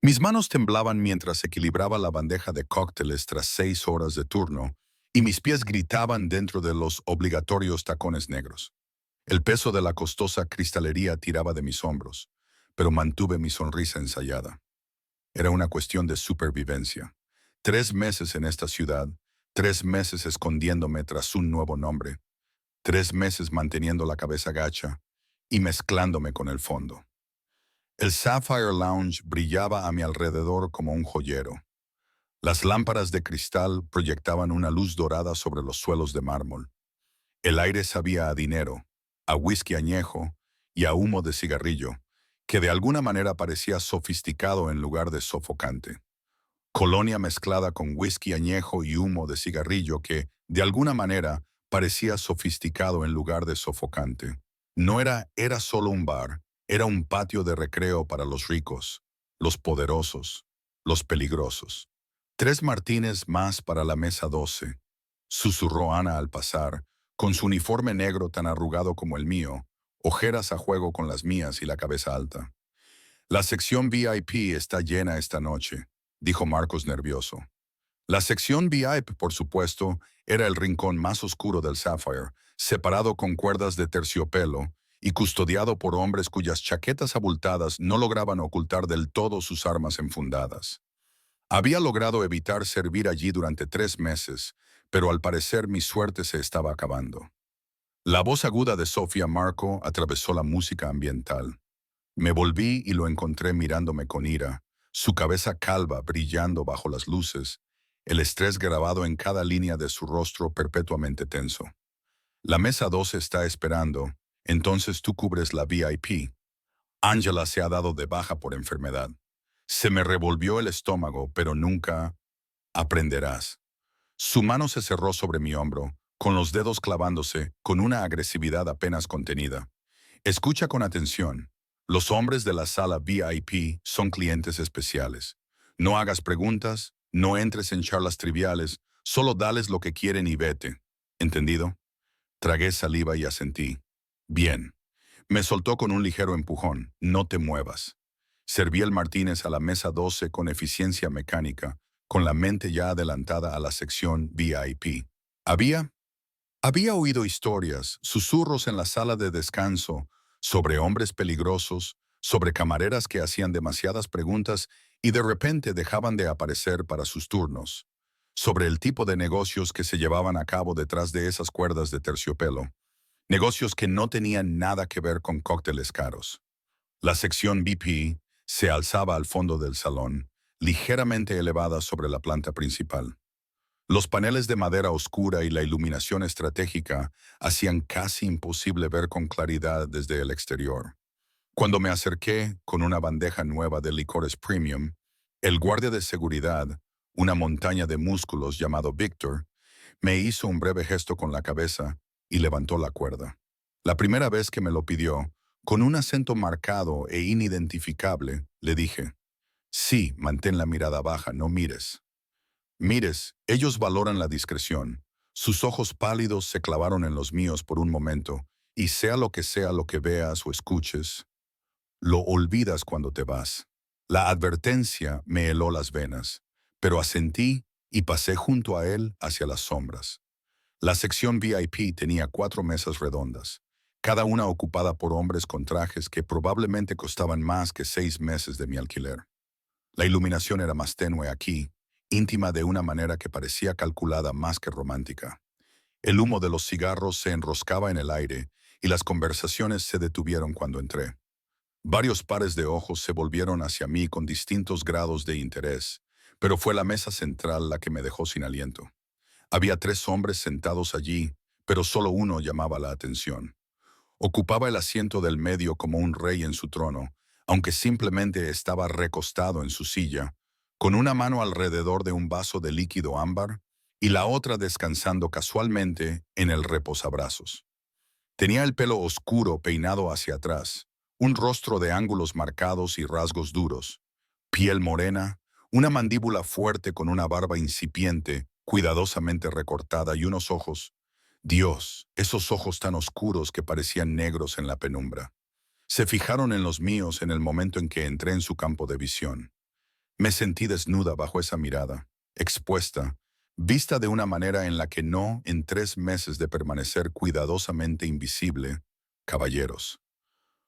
Mis manos temblaban mientras equilibraba la bandeja de cócteles tras 6 horas de turno, y mis pies gritaban dentro de los obligatorios tacones negros. El peso de la costosa cristalería tiraba de mis hombros, pero mantuve mi sonrisa ensayada. Era una cuestión de supervivencia. 3 meses en esta ciudad, 3 meses escondiéndome tras un nuevo nombre, 3 meses manteniendo la cabeza gacha y mezclándome con el fondo. El Sapphire Lounge brillaba a mi alrededor como un joyero. Las lámparas de cristal proyectaban una luz dorada sobre los suelos de mármol. El aire sabía a dinero, a whisky añejo y a humo de cigarrillo, que de alguna manera parecía sofisticado en lugar de sofocante. Colonia mezclada con whisky añejo y humo de cigarrillo que, de alguna manera, parecía sofisticado en lugar de sofocante. No era solo un bar, era un patio de recreo para los ricos, los poderosos, los peligrosos. 3 martines más para la mesa 12, susurró Ana al pasar, con su uniforme negro tan arrugado como el mío, ojeras a juego con las mías y la cabeza alta. La sección VIP está llena esta noche, dijo Marcos nervioso. La sección VIP, por supuesto, era el rincón más oscuro del Sapphire, separado con cuerdas de terciopelo y custodiado por hombres cuyas chaquetas abultadas no lograban ocultar del todo sus armas enfundadas. Había logrado evitar servir allí durante 3 meses, pero al parecer mi suerte se estaba acabando. La voz aguda de Sofía Marco atravesó la música ambiental. Me volví y lo encontré mirándome con ira, su cabeza calva brillando bajo las luces, el estrés grabado en cada línea de su rostro perpetuamente tenso. La mesa 12 está esperando, entonces tú cubres la VIP. Angela se ha dado de baja por enfermedad. Se me revolvió el estómago, pero nunca aprenderás. Su mano se cerró sobre mi hombro, con los dedos clavándose, con una agresividad apenas contenida. Escucha con atención. Los hombres de la sala VIP son clientes especiales. No hagas preguntas, no entres en charlas triviales, solo dales lo que quieren y vete. ¿Entendido? Tragué saliva y asentí. Bien. Me soltó con un ligero empujón. No te muevas. Serví el Martínez a la mesa 12 con eficiencia mecánica, con la mente ya adelantada a la sección VIP. Había había oído historias, susurros en la sala de descanso, sobre hombres peligrosos, sobre camareras que hacían demasiadas preguntas y de repente dejaban de aparecer para sus turnos, sobre el tipo de negocios que se llevaban a cabo detrás de esas cuerdas de terciopelo, negocios que no tenían nada que ver con cócteles caros. La sección BP se alzaba al fondo del salón, ligeramente elevada sobre la planta principal. Los paneles de madera oscura y la iluminación estratégica hacían casi imposible ver con claridad desde el exterior. Cuando me acerqué con una bandeja nueva de licores premium, el guardia de seguridad, una montaña de músculos llamado Victor, me hizo un breve gesto con la cabeza y levantó la cuerda. La primera vez que me lo pidió, con un acento marcado e inidentificable, le dije, sí, mantén la mirada baja, no mires. Mires, ellos valoran la discreción. Sus ojos pálidos se clavaron en los míos por un momento, y sea lo que veas o escuches, lo olvidas cuando te vas. La advertencia me heló las venas, pero asentí y pasé junto a él hacia las sombras. La sección VIP tenía 4 mesas redondas, cada una ocupada por hombres con trajes que probablemente costaban más que 6 meses de mi alquiler. La iluminación era más tenue aquí, íntima de una manera que parecía calculada más que romántica. El humo de los cigarros se enroscaba en el aire y las conversaciones se detuvieron cuando entré. Varios pares de ojos se volvieron hacia mí con distintos grados de interés, pero fue la mesa central la que me dejó sin aliento. Había 3 hombres sentados allí, pero solo uno llamaba la atención. Ocupaba el asiento del medio como un rey en su trono, aunque simplemente estaba recostado en su silla, con una mano alrededor de un vaso de líquido ámbar y la otra descansando casualmente en el reposabrazos. Tenía el pelo oscuro peinado hacia atrás, un rostro de ángulos marcados y rasgos duros, piel morena, una mandíbula fuerte con una barba incipiente, cuidadosamente recortada y unos ojos. Dios, esos ojos tan oscuros que parecían negros en la penumbra. Se fijaron en los míos en el momento en que entré en su campo de visión. Me sentí desnuda bajo esa mirada, expuesta, vista de una manera en la que no, en 3 meses de permanecer cuidadosamente invisible, caballeros.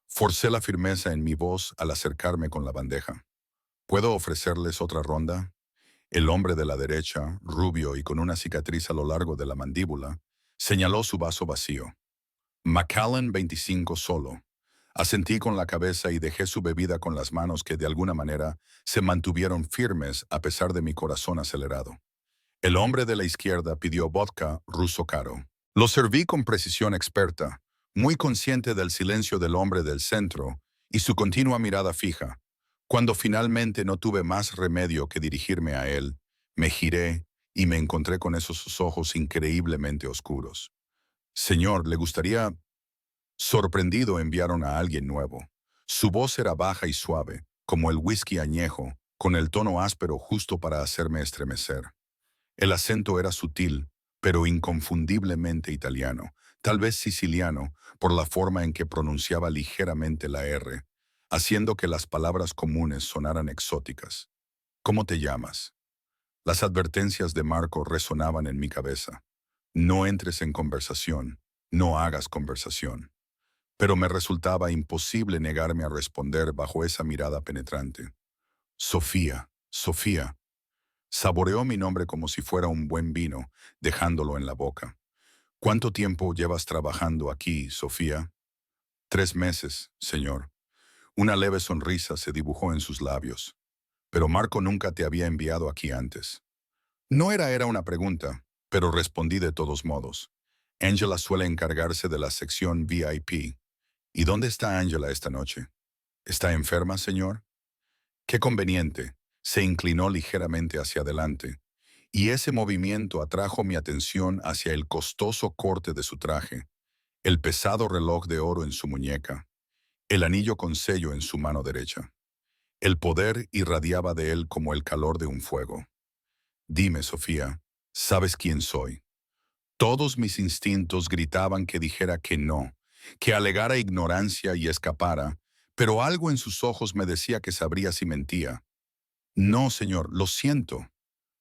Forcé la firmeza en mi voz al acercarme con la bandeja. ¿Puedo ofrecerles otra ronda? El hombre de la derecha, rubio y con una cicatriz a lo largo de la mandíbula, señaló su vaso vacío. Macallan 25 solo. Asentí con la cabeza y dejé su bebida con las manos que de alguna manera se mantuvieron firmes a pesar de mi corazón acelerado. El hombre de la izquierda pidió vodka ruso caro. Lo serví con precisión experta, muy consciente del silencio del hombre del centro y su continua mirada fija. Cuando finalmente no tuve más remedio que dirigirme a él, me giré y me encontré con esos ojos increíblemente oscuros. Señor, ¿le gustaría? Sorprendido enviaron a alguien nuevo. Su voz era baja y suave, como el whisky añejo, con el tono áspero justo para hacerme estremecer. El acento era sutil, pero inconfundiblemente italiano, tal vez siciliano, por la forma en que pronunciaba ligeramente la R, haciendo que las palabras comunes sonaran exóticas. ¿Cómo te llamas? Las advertencias de Marco resonaban en mi cabeza. No entres en conversación, no hagas conversación. Pero me resultaba imposible negarme a responder bajo esa mirada penetrante. Sofía, Sofía. Saboreó mi nombre como si fuera un buen vino, dejándolo en la boca. ¿Cuánto tiempo llevas trabajando aquí, Sofía? 3 meses, señor. Una leve sonrisa se dibujó en sus labios. Pero Marco nunca te había enviado aquí antes. No era una pregunta, pero respondí de todos modos. Angela suele encargarse de la sección VIP. ¿Y dónde está Angela esta noche? ¿Está enferma, señor? Qué conveniente. Se inclinó ligeramente hacia adelante, y ese movimiento atrajo mi atención hacia el costoso corte de su traje, el pesado reloj de oro en su muñeca, el anillo con sello en su mano derecha. El poder irradiaba de él como el calor de un fuego. Dime, Sofía, ¿sabes quién soy? Todos mis instintos gritaban que dijera que no, que alegara ignorancia y escapara, pero algo en sus ojos me decía que sabría si mentía. No, señor, lo siento.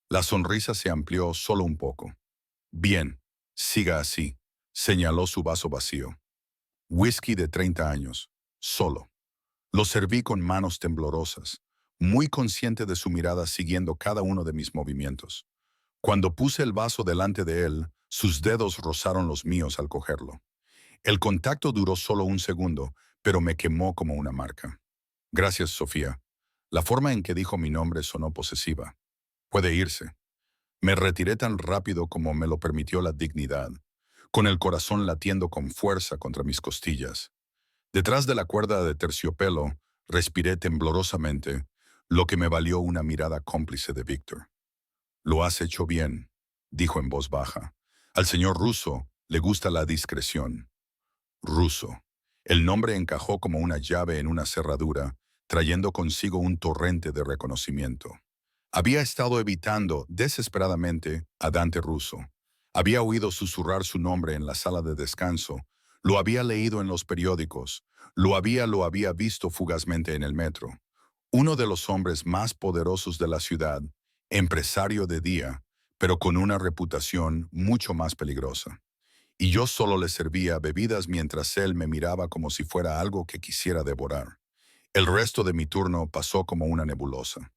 La sonrisa se amplió solo un poco. Bien, siga así, señaló su vaso vacío. Whisky de 30 años, solo. Lo serví con manos temblorosas, muy consciente de su mirada siguiendo cada uno de mis movimientos. Cuando puse el vaso delante de él, sus dedos rozaron los míos al cogerlo. El contacto duró solo un segundo, pero me quemó como una marca. Gracias, Sofía. La forma en que dijo mi nombre sonó posesiva. Puede irse. Me retiré tan rápido como me lo permitió la dignidad, con el corazón latiendo con fuerza contra mis costillas. Detrás de la cuerda de terciopelo, respiré temblorosamente, lo que me valió una mirada cómplice de Víctor. Lo has hecho bien, dijo en voz baja. Al señor Russo le gusta la discreción. Russo. El nombre encajó como una llave en una cerradura, trayendo consigo un torrente de reconocimiento. Había estado evitando desesperadamente a Dante Russo. Había oído susurrar su nombre en la sala de descanso, lo había leído en los periódicos, lo había visto fugazmente en el metro. Uno de los hombres más poderosos de la ciudad, empresario de día, pero con una reputación mucho más peligrosa. Y yo solo le servía bebidas mientras él me miraba como si fuera algo que quisiera devorar. El resto de mi turno pasó como una nebulosa.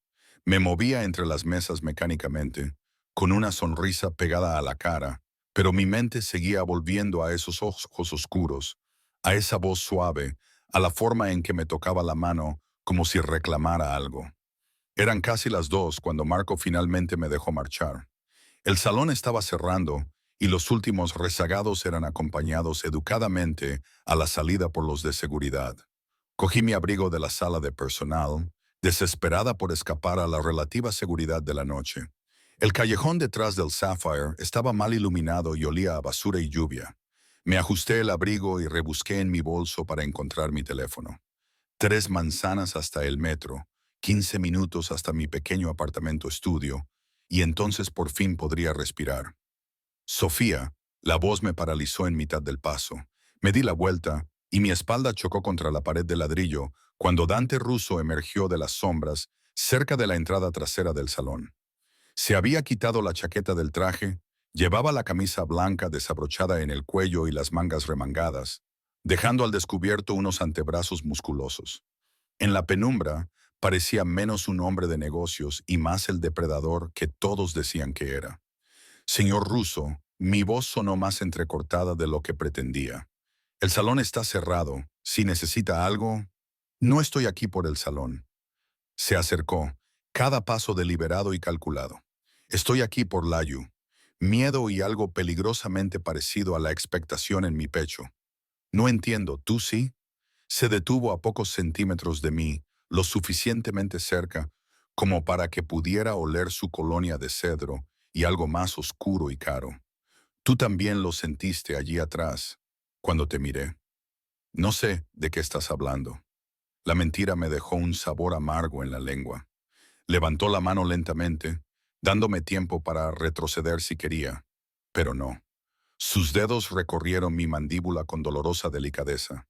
Me movía entre las mesas mecánicamente, con una sonrisa pegada a la cara, pero mi mente seguía volviendo a esos ojos oscuros, a esa voz suave, a la forma en que me tocaba la mano como si reclamara algo. Eran casi las 2 cuando Marco finalmente me dejó marchar. El salón estaba cerrando y los últimos rezagados eran acompañados educadamente a la salida por los de seguridad. Cogí mi abrigo de la sala de personal, desesperada por escapar a la relativa seguridad de la noche. El callejón detrás del Sapphire estaba mal iluminado y olía a basura y lluvia. Me ajusté el abrigo y rebusqué en mi bolso para encontrar mi teléfono. 3 manzanas hasta el metro, 15 minutos hasta mi pequeño apartamento estudio, y entonces por fin podría respirar. Sofía, la voz me paralizó en mitad del paso. Me di la vuelta y mi espalda chocó contra la pared de ladrillo cuando Dante Russo emergió de las sombras, cerca de la entrada trasera del salón. Se había quitado la chaqueta del traje, llevaba la camisa blanca desabrochada en el cuello y las mangas remangadas, dejando al descubierto unos antebrazos musculosos. En la penumbra, parecía menos un hombre de negocios y más el depredador que todos decían que era. Señor Russo, mi voz sonó más entrecortada de lo que pretendía. El salón está cerrado. Si necesita algo, no estoy aquí por el salón. Se acercó, cada paso deliberado y calculado. Estoy aquí por Layu. Miedo y algo peligrosamente parecido a la expectación en mi pecho. No entiendo, ¿tú sí? Se detuvo a pocos centímetros de mí, lo suficientemente cerca como para que pudiera oler su colonia de cedro y algo más oscuro y caro. Tú también lo sentiste allí atrás, cuando te miré. No sé de qué estás hablando. La mentira me dejó un sabor amargo en la lengua. Levantó la mano lentamente, dándome tiempo para retroceder si quería, pero no. Sus dedos recorrieron mi mandíbula con dolorosa delicadeza.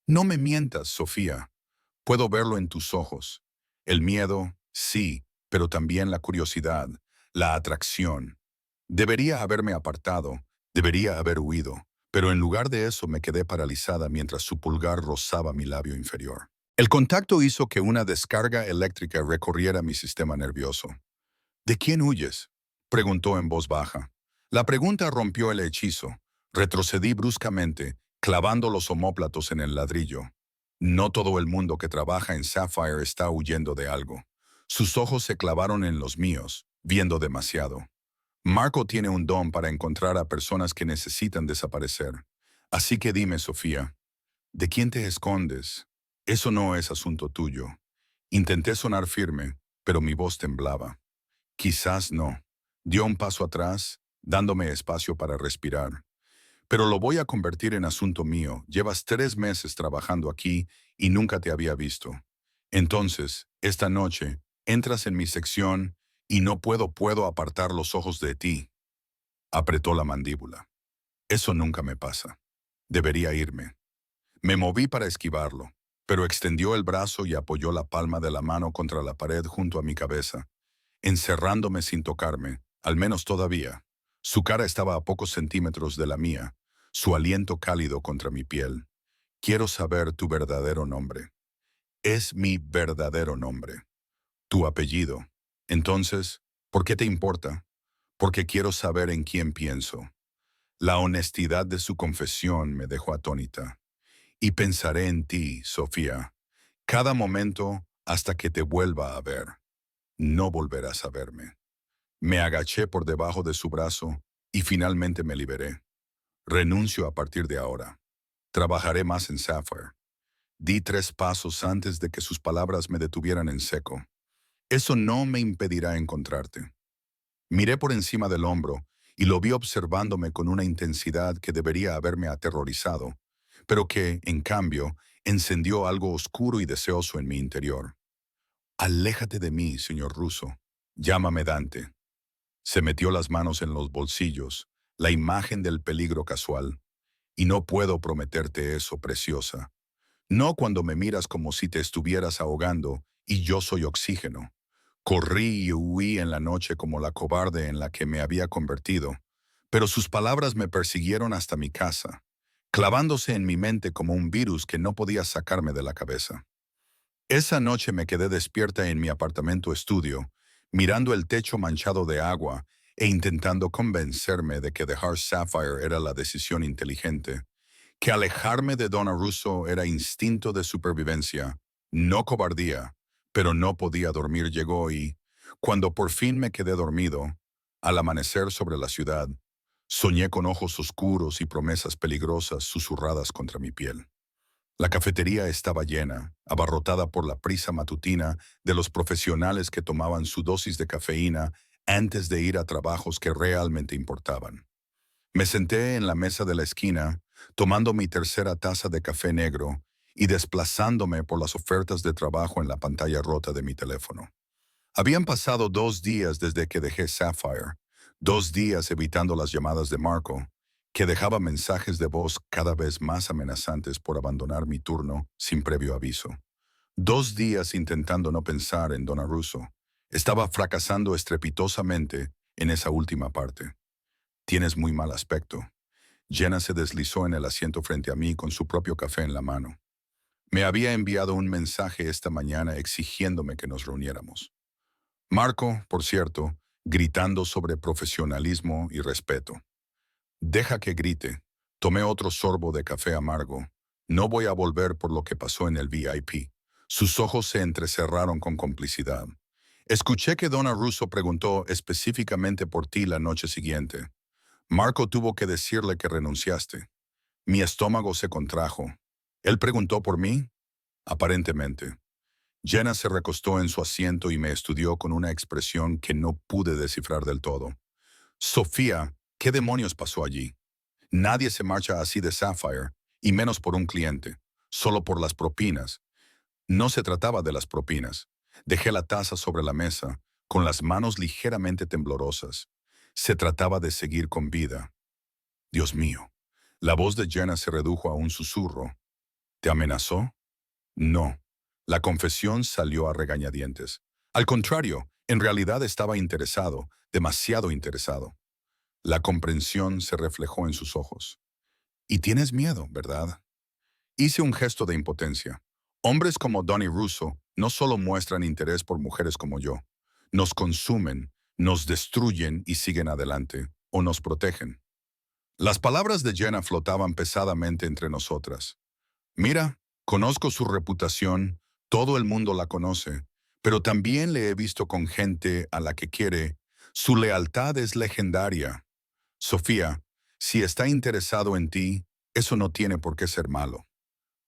No me mientas, Sofía. Puedo verlo en tus ojos. El miedo, sí, pero también la curiosidad, la atracción. Debería haberme apartado, debería haber huido, pero en lugar de eso me quedé paralizada mientras su pulgar rozaba mi labio inferior. El contacto hizo que una descarga eléctrica recorriera mi sistema nervioso. ¿De quién huyes?, preguntó en voz baja. La pregunta rompió el hechizo. Retrocedí bruscamente, clavando los omóplatos en el ladrillo. No todo el mundo que trabaja en Sapphire está huyendo de algo. Sus ojos se clavaron en los míos, viendo demasiado. Marco tiene un don para encontrar a personas que necesitan desaparecer. Así que dime, Sofía, ¿de quién te escondes? Eso no es asunto tuyo. Intenté sonar firme, pero mi voz temblaba. Quizás no. Dio un paso atrás, dándome espacio para respirar. Pero lo voy a convertir en asunto mío. Llevas 3 meses trabajando aquí y nunca te había visto. Entonces, esta noche, entras en mi sección y no puedo apartar los ojos de ti. Apretó la mandíbula. Eso nunca me pasa. Debería irme. Me moví para esquivarlo, pero extendió el brazo y apoyó la palma de la mano contra la pared junto a mi cabeza, encerrándome sin tocarme, al menos todavía. Su cara estaba a pocos centímetros de la mía, su aliento cálido contra mi piel. Quiero saber tu verdadero nombre. Es mi verdadero nombre. Tu apellido. Entonces, ¿por qué te importa? Porque quiero saber en quién pienso. La honestidad de su confesión me dejó atónita. Y pensaré en ti, Sofía, cada momento hasta que te vuelva a ver. No volverás a verme. Me agaché por debajo de su brazo y finalmente me liberé. Renuncio a partir de ahora. Trabajaré más en Sapphire. Di 3 pasos antes de que sus palabras me detuvieran en seco. Eso no me impedirá encontrarte. Miré por encima del hombro y lo vi observándome con una intensidad que debería haberme aterrorizado, pero que, en cambio, encendió algo oscuro y deseoso en mi interior. Aléjate de mí, señor Russo. Llámame Dante. Se metió las manos en los bolsillos, la imagen del peligro casual. Y no puedo prometerte eso, preciosa. No cuando me miras como si te estuvieras ahogando y yo soy oxígeno. Corrí y huí en la noche como la cobarde en la que me había convertido, pero sus palabras me persiguieron hasta mi casa, clavándose en mi mente como un virus que no podía sacarme de la cabeza. Esa noche me quedé despierta en mi apartamento estudio, mirando el techo manchado de agua e intentando convencerme de que dejar Sapphire era la decisión inteligente, que alejarme de Donna Russo era instinto de supervivencia, no cobardía, pero no podía dormir llegó y, cuando por fin me quedé dormido, al amanecer sobre la ciudad, soñé con ojos oscuros y promesas peligrosas susurradas contra mi piel. La cafetería estaba llena, abarrotada por la prisa matutina de los profesionales que tomaban su dosis de cafeína antes de ir a trabajos que realmente importaban. Me senté en la mesa de la esquina, tomando mi tercera taza de café negro y desplazándome por las ofertas de trabajo en la pantalla rota de mi teléfono. Habían pasado 2 días desde que dejé Sapphire, 2 días evitando las llamadas de Marco, que dejaba mensajes de voz cada vez más amenazantes por abandonar mi turno sin previo aviso. 2 días intentando no pensar en Donna Russo. Estaba fracasando estrepitosamente en esa última parte. Tienes muy mal aspecto. Jenna se deslizó en el asiento frente a mí con su propio café en la mano. Me había enviado un mensaje esta mañana exigiéndome que nos reuniéramos. Marco, por cierto, gritando sobre profesionalismo y respeto. Deja que grite. Tomé otro sorbo de café amargo. No voy a volver por lo que pasó en el VIP. Sus ojos se entrecerraron con complicidad. Escuché que Donna Russo preguntó específicamente por ti la noche siguiente. Marco tuvo que decirle que renunciaste. Mi estómago se contrajo. ¿Él preguntó por mí? Aparentemente. Jenna se recostó en su asiento y me estudió con una expresión que no pude descifrar del todo. Sofía, ¿qué demonios pasó allí? Nadie se marcha así de Sapphire, y menos por un cliente, solo por las propinas. No se trataba de las propinas. Dejé la taza sobre la mesa, con las manos ligeramente temblorosas. Se trataba de seguir con vida. Dios mío. La voz de Jenna se redujo a un susurro. ¿Te amenazó? No. La confesión salió a regañadientes. Al contrario, en realidad estaba interesado, demasiado interesado. La comprensión se reflejó en sus ojos. Y tienes miedo, ¿verdad? Hice un gesto de impotencia. Hombres como Donnie Russo no solo muestran interés por mujeres como yo, nos consumen, nos destruyen y siguen adelante, o nos protegen. Las palabras de Jenna flotaban pesadamente entre nosotras. Mira, conozco su reputación, todo el mundo la conoce, pero también le he visto con gente a la que quiere. Su lealtad es legendaria. Sofía, si está interesado en ti, eso no tiene por qué ser malo.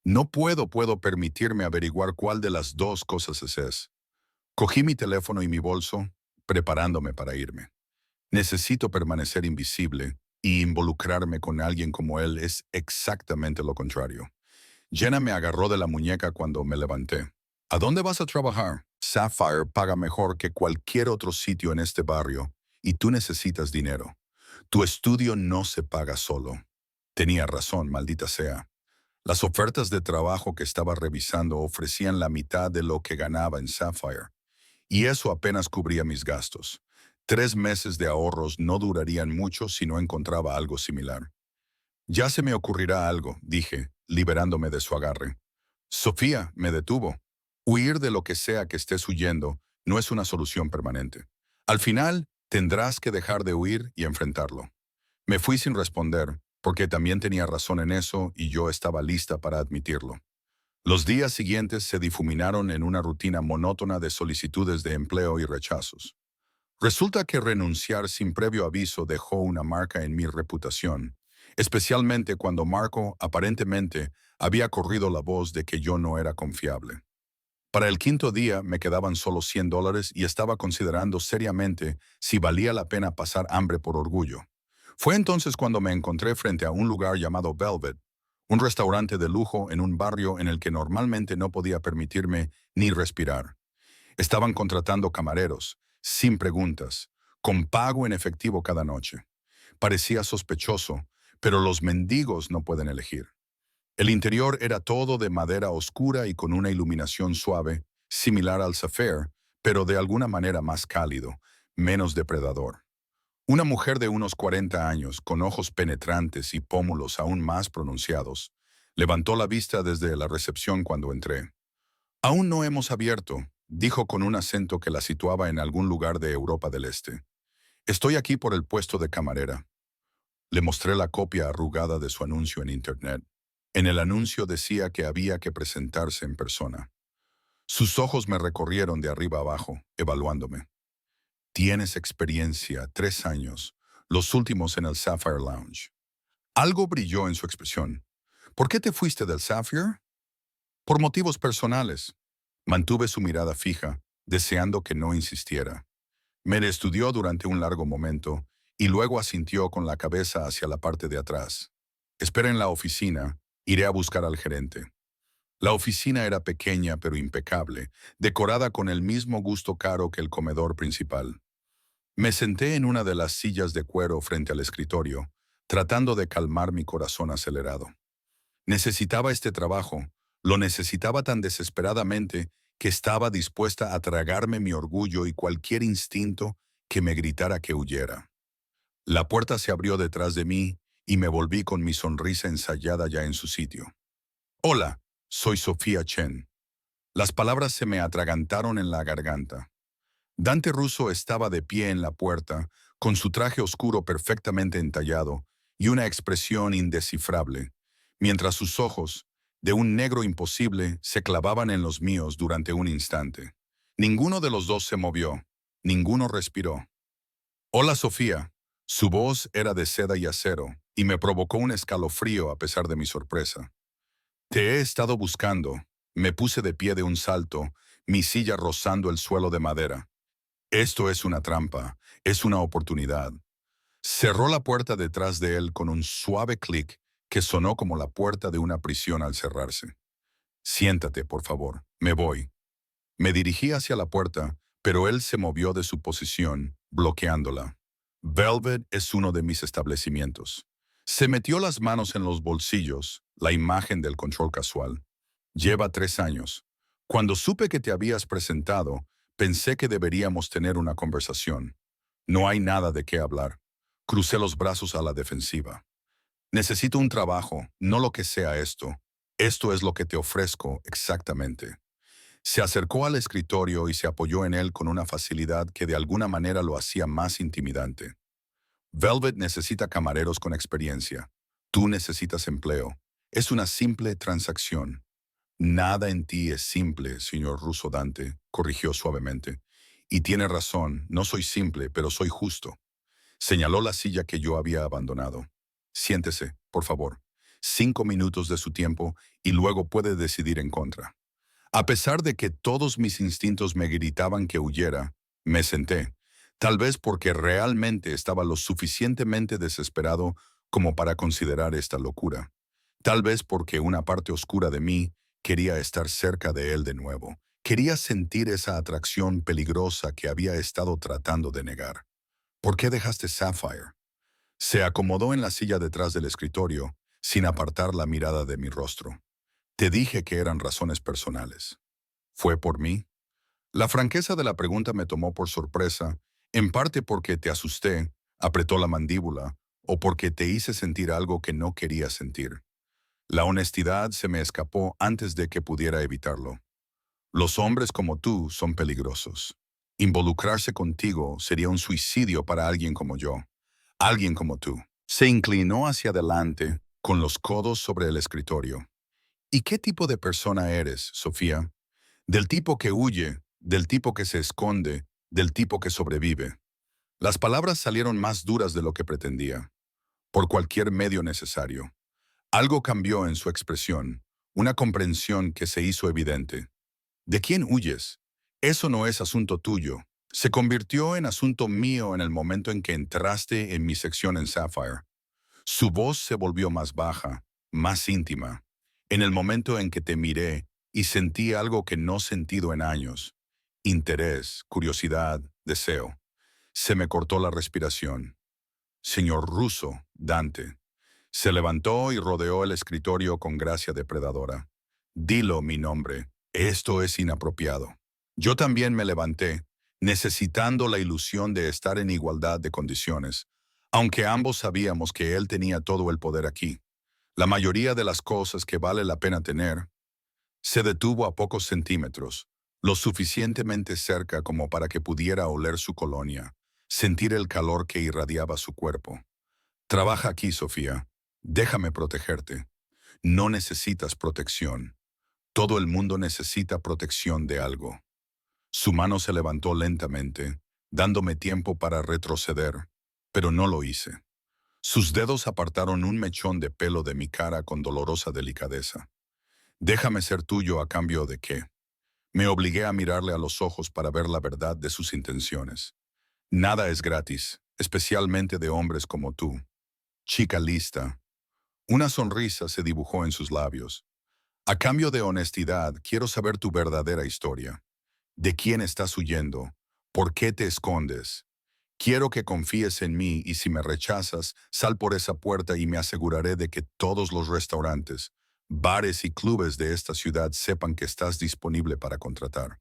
No puedo permitirme averiguar cuál de las dos cosas es. Cogí mi teléfono y mi bolso, preparándome para irme. Necesito permanecer invisible y involucrarme con alguien como él es exactamente lo contrario. Jenna me agarró de la muñeca cuando me levanté. ¿A dónde vas a trabajar? Sapphire paga mejor que cualquier otro sitio en este barrio y tú necesitas dinero. Tu estudio no se paga solo. Tenía razón, maldita sea. Las ofertas de trabajo que estaba revisando ofrecían la mitad de lo que ganaba en Sapphire, y eso apenas cubría mis gastos. 3 meses de ahorros no durarían mucho si no encontraba algo similar. Ya se me ocurrirá algo, dije, liberándome de su agarre. Sofía me detuvo. Huir de lo que sea que estés huyendo no es una solución permanente. Al final, tendrás que dejar de huir y enfrentarlo. Me fui sin responder, porque también tenía razón en eso y yo estaba lista para admitirlo. Los días siguientes se difuminaron en una rutina monótona de solicitudes de empleo y rechazos. Resulta que renunciar sin previo aviso dejó una marca en mi reputación, especialmente cuando Marco aparentemente había corrido la voz de que yo no era confiable. Para el quinto día me quedaban solo $100 y estaba considerando seriamente si valía la pena pasar hambre por orgullo. Fue entonces cuando me encontré frente a un lugar llamado Velvet, un restaurante de lujo en un barrio en el que normalmente no podía permitirme ni respirar. Estaban contratando camareros, sin preguntas, con pago en efectivo cada noche. Parecía sospechoso, pero los mendigos no pueden elegir. El interior era todo de madera oscura y con una iluminación suave, similar al Sapphire, pero de alguna manera más cálido, menos depredador. Una mujer de unos 40 años, con ojos penetrantes y pómulos aún más pronunciados, levantó la vista desde la recepción cuando entré. «Aún no hemos abierto», dijo con un acento que la situaba en algún lugar de Europa del Este. «Estoy aquí por el puesto de camarera». Le mostré la copia arrugada de su anuncio en Internet. En el anuncio decía que había que presentarse en persona. Sus ojos me recorrieron de arriba abajo, evaluándome. «Tienes experiencia, 3 años, los últimos en el Sapphire Lounge». Algo brilló en su expresión. «¿Por qué te fuiste del Sapphire?» «Por motivos personales». Mantuve su mirada fija, deseando que no insistiera. Me estudió durante un largo momento y luego asintió con la cabeza hacia la parte de atrás. «Espera en la oficina, iré a buscar al gerente». La oficina era pequeña pero impecable, decorada con el mismo gusto caro que el comedor principal. Me senté en una de las sillas de cuero frente al escritorio, tratando de calmar mi corazón acelerado. Necesitaba este trabajo, Lo necesitaba tan desesperadamente que estaba dispuesta a tragarme mi orgullo y cualquier instinto que me gritara que huyera. La puerta se abrió detrás de mí y me volví con mi sonrisa ensayada ya en su sitio. Hola, soy Sofía Chen. Las palabras se me atragantaron en la garganta. Dante Russo estaba de pie en la puerta, con su traje oscuro perfectamente entallado y una expresión indescifrable, mientras sus ojos, de un negro imposible, se clavaban en los míos durante un instante. Ninguno de los dos se movió, ninguno respiró. Hola, Sofía. Su voz era de seda y acero, y me provocó un escalofrío a pesar de mi sorpresa. Te he estado buscando. Me puse de pie de un salto, mi silla rozando el suelo de madera. Esto es una trampa, es una oportunidad. Cerró la puerta detrás de él con un suave clic que sonó como la puerta de una prisión al cerrarse. Siéntate, por favor, me voy. Me dirigí hacia la puerta, pero él se movió de su posición, bloqueándola. Velvet es uno de mis establecimientos. Se metió las manos en los bolsillos, la imagen del control casual. Lleva 3 años. Cuando supe que te habías presentado, pensé que deberíamos tener una conversación. No hay nada de qué hablar. Crucé los brazos a la defensiva. Necesito un trabajo, no lo que sea esto. Esto es lo que te ofrezco exactamente. Se acercó al escritorio y se apoyó en él con una facilidad que de alguna manera lo hacía más intimidante. Velvet necesita camareros con experiencia. Tú necesitas empleo. Es una simple transacción. Nada en ti es simple, señor Russo Dante, corrigió suavemente. Y tiene razón, no soy simple, pero soy justo. Señaló la silla que yo había abandonado. Siéntese, por favor. 5 minutos de su tiempo y luego puede decidir en contra. A pesar de que todos mis instintos me gritaban que huyera, me senté, tal vez porque realmente estaba lo suficientemente desesperado como para considerar esta locura. Tal vez porque una parte oscura de mí quería estar cerca de él de nuevo. Quería sentir esa atracción peligrosa que había estado tratando de negar. ¿Por qué dejaste Sapphire? Se acomodó en la silla detrás del escritorio, sin apartar la mirada de mi rostro. Te dije que eran razones personales. ¿Fue por mí? La franqueza de la pregunta me tomó por sorpresa, en parte porque te asusté, apretó la mandíbula, o porque te hice sentir algo que no quería sentir. La honestidad se me escapó antes de que pudiera evitarlo. Los hombres como tú son peligrosos. Involucrarse contigo sería un suicidio para alguien como yo. Alguien como tú. Se inclinó hacia adelante, con los codos sobre el escritorio. ¿Y qué tipo de persona eres, Sofía? Del tipo que huye, del tipo que se esconde, del tipo que sobrevive. Las palabras salieron más duras de lo que pretendía, por cualquier medio necesario. Algo cambió en su expresión, una comprensión que se hizo evidente. ¿De quién huyes? Eso no es asunto tuyo. Se convirtió en asunto mío en el momento en que entraste en mi sección en Sapphire. Su voz se volvió más baja, más íntima. En el momento en que te miré y sentí algo que no he sentido en años. Interés, curiosidad, deseo. Se me cortó la respiración. Señor Russo, Dante. Se levantó y rodeó el escritorio con gracia depredadora. Dilo mi nombre. Esto es inapropiado. Yo también me levanté, necesitando la ilusión de estar en igualdad de condiciones, aunque ambos sabíamos que él tenía todo el poder aquí. La mayoría de las cosas que vale la pena tener. Se detuvo a pocos centímetros, lo suficientemente cerca como para que pudiera oler su colonia, sentir el calor que irradiaba su cuerpo. Trabaja aquí, Sofía. Déjame protegerte. No necesitas protección. Todo el mundo necesita protección de algo. Su mano se levantó lentamente, dándome tiempo para retroceder, pero no lo hice. Sus dedos apartaron un mechón de pelo de mi cara con dolorosa delicadeza. Déjame ser tuyo a cambio de qué. Me obligué a mirarle a los ojos para ver la verdad de sus intenciones. Nada es gratis, especialmente de hombres como tú. Chica lista. Una sonrisa se dibujó en sus labios. A cambio de honestidad, quiero saber tu verdadera historia. ¿De quién estás huyendo? ¿Por qué te escondes? Quiero que confíes en mí y si me rechazas, sal por esa puerta y me aseguraré de que todos los restaurantes, bares y clubes de esta ciudad sepan que estás disponible para contratar.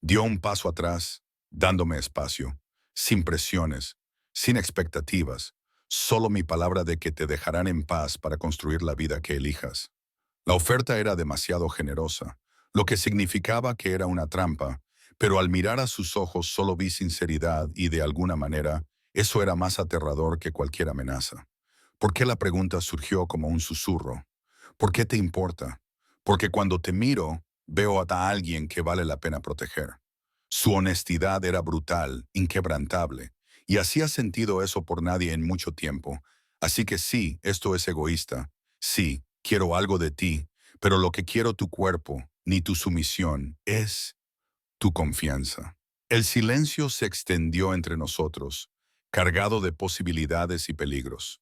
Dio un paso atrás, dándome espacio, sin presiones, sin expectativas, solo mi palabra de que te dejarán en paz para construir la vida que elijas. La oferta era demasiado generosa, lo que significaba que era una trampa, pero al mirar a sus ojos solo vi sinceridad y de alguna manera eso era más aterrador que cualquier amenaza. ¿Por qué la pregunta surgió como un susurro? ¿Por qué te importa? Porque cuando te miro, veo a alguien que vale la pena proteger. Su honestidad era brutal, inquebrantable, y hacía sentido eso por nadie en mucho tiempo. Así que sí, esto es egoísta. Sí, quiero algo de ti, pero lo que quiero tu cuerpo, ni tu sumisión, es tu confianza. El silencio se extendió entre nosotros, cargado de posibilidades y peligros.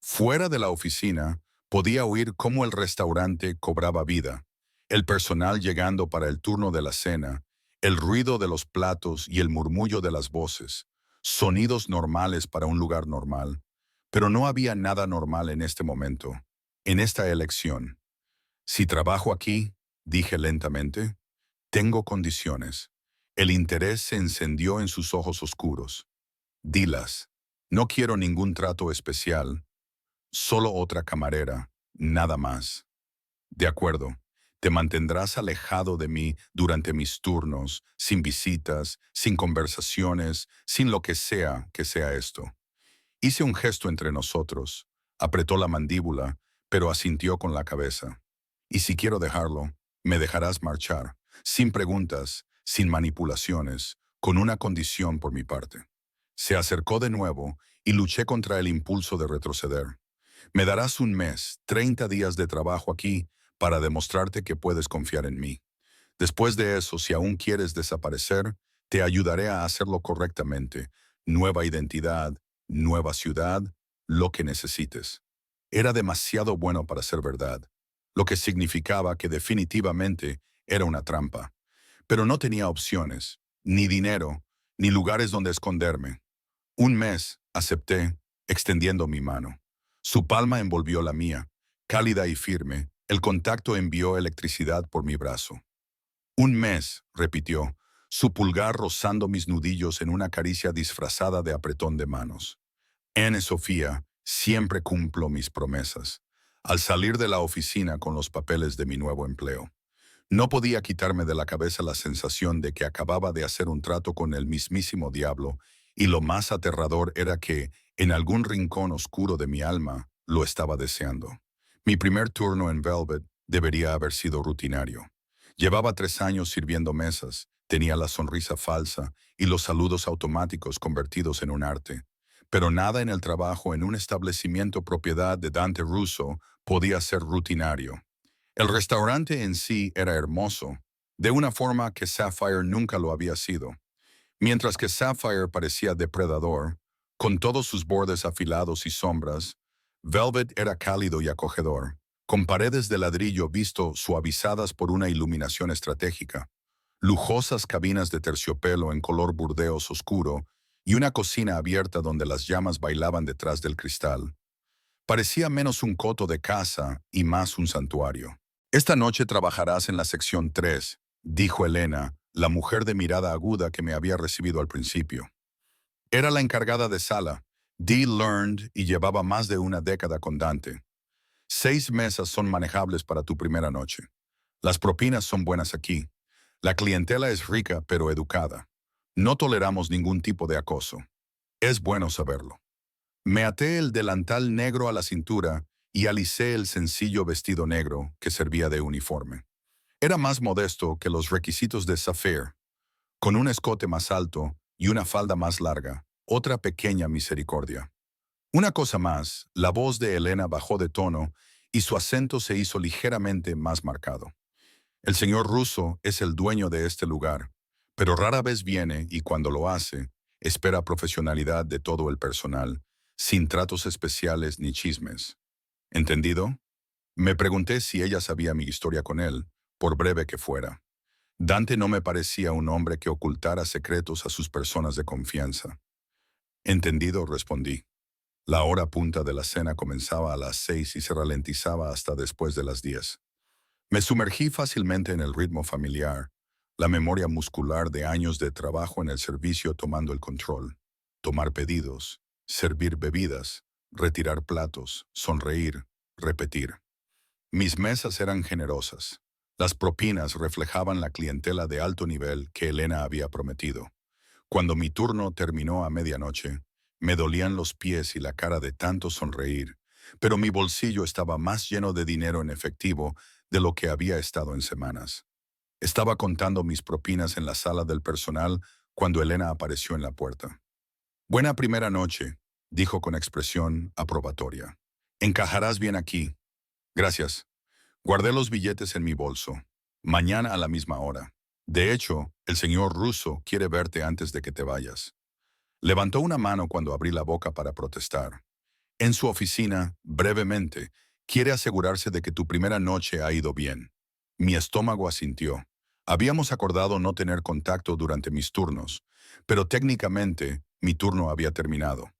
Fuera de la oficina, podía oír cómo el restaurante cobraba vida, el personal llegando para el turno de la cena, el ruido de los platos y el murmullo de las voces, sonidos normales para un lugar normal. Pero no había nada normal en este momento, en esta elección. Si trabajo aquí, dije lentamente, tengo condiciones. El interés se encendió en sus ojos oscuros. Dilas, no quiero ningún trato especial, solo otra camarera, nada más. De acuerdo, te mantendrás alejado de mí durante mis turnos, sin visitas, sin conversaciones, sin lo que sea esto. Hice un gesto entre nosotros, apretó la mandíbula, pero asintió con la cabeza. Y si quiero dejarlo, me dejarás marchar, sin preguntas, sin manipulaciones, con una condición por mi parte. Se acercó de nuevo y luché contra el impulso de retroceder. Me darás un mes, 30 días de trabajo aquí para demostrarte que puedes confiar en mí. Después de eso, si aún quieres desaparecer, te ayudaré a hacerlo correctamente. Nueva identidad, nueva ciudad, lo que necesites. Era demasiado bueno para ser verdad, lo que significaba que definitivamente era una trampa. Pero no tenía opciones, ni dinero, ni lugares donde esconderme. Un mes, acepté, extendiendo mi mano. Su palma envolvió la mía, cálida y firme. El contacto envió electricidad por mi brazo. Un mes, repitió, su pulgar rozando mis nudillos en una caricia disfrazada de apretón de manos. Sofía, siempre cumplo mis promesas. Al salir de la oficina con los papeles de mi nuevo empleo, no podía quitarme de la cabeza la sensación de que acababa de hacer un trato con el mismísimo diablo, y lo más aterrador era que, en algún rincón oscuro de mi alma, lo estaba deseando. Mi primer turno en Velvet debería haber sido rutinario. Llevaba 3 años sirviendo mesas, tenía la sonrisa falsa y los saludos automáticos convertidos en un arte. Pero nada en el trabajo en un establecimiento propiedad de Dante Russo podía ser rutinario. El restaurante en sí era hermoso, de una forma que Sapphire nunca lo había sido. Mientras que Sapphire parecía depredador, con todos sus bordes afilados y sombras, Velvet era cálido y acogedor, con paredes de ladrillo visto suavizadas por una iluminación estratégica, lujosas cabinas de terciopelo en color burdeos oscuro y una cocina abierta donde las llamas bailaban detrás del cristal. Parecía menos un coto de casa y más un santuario. Esta noche trabajarás en la sección 3, dijo Elena, la mujer de mirada aguda que me había recibido al principio. Era la encargada de sala. Dee learned y llevaba más de una década con Dante. 6 mesas son manejables para tu primera noche. Las propinas son buenas aquí. La clientela es rica pero educada. No toleramos ningún tipo de acoso. Es bueno saberlo. Me até el delantal negro a la cintura y alicé el sencillo vestido negro que servía de uniforme. Era más modesto que los requisitos de Sapphire, con un escote más alto y una falda más larga, otra pequeña misericordia. Una cosa más, la voz de Elena bajó de tono y su acento se hizo ligeramente más marcado. El señor Russo es el dueño de este lugar, pero rara vez viene y cuando lo hace, espera profesionalidad de todo el personal, sin tratos especiales ni chismes. ¿Entendido? Me pregunté si ella sabía mi historia con él, por breve que fuera. Dante no me parecía un hombre que ocultara secretos a sus personas de confianza. Entendido, respondí. La hora punta de la cena comenzaba a las 6 y se ralentizaba hasta después de las 10. Me sumergí fácilmente en el ritmo familiar, la memoria muscular de años de trabajo en el servicio tomando el control, tomar pedidos, servir bebidas, retirar platos, sonreír, repetir. Mis mesas eran generosas. Las propinas reflejaban la clientela de alto nivel que Elena había prometido. Cuando mi turno terminó a medianoche, me dolían los pies y la cara de tanto sonreír, pero mi bolsillo estaba más lleno de dinero en efectivo de lo que había estado en semanas. Estaba contando mis propinas en la sala del personal cuando Elena apareció en la puerta. Buena primera noche, dijo con expresión aprobatoria. Encajarás bien aquí. Gracias. Guardé los billetes en mi bolso. Mañana a la misma hora. De hecho, el señor Russo quiere verte antes de que te vayas. Levantó una mano cuando abrí la boca para protestar. En su oficina, brevemente, quiere asegurarse de que tu primera noche ha ido bien. Mi estómago asintió. Habíamos acordado no tener contacto durante mis turnos, pero técnicamente mi turno había terminado.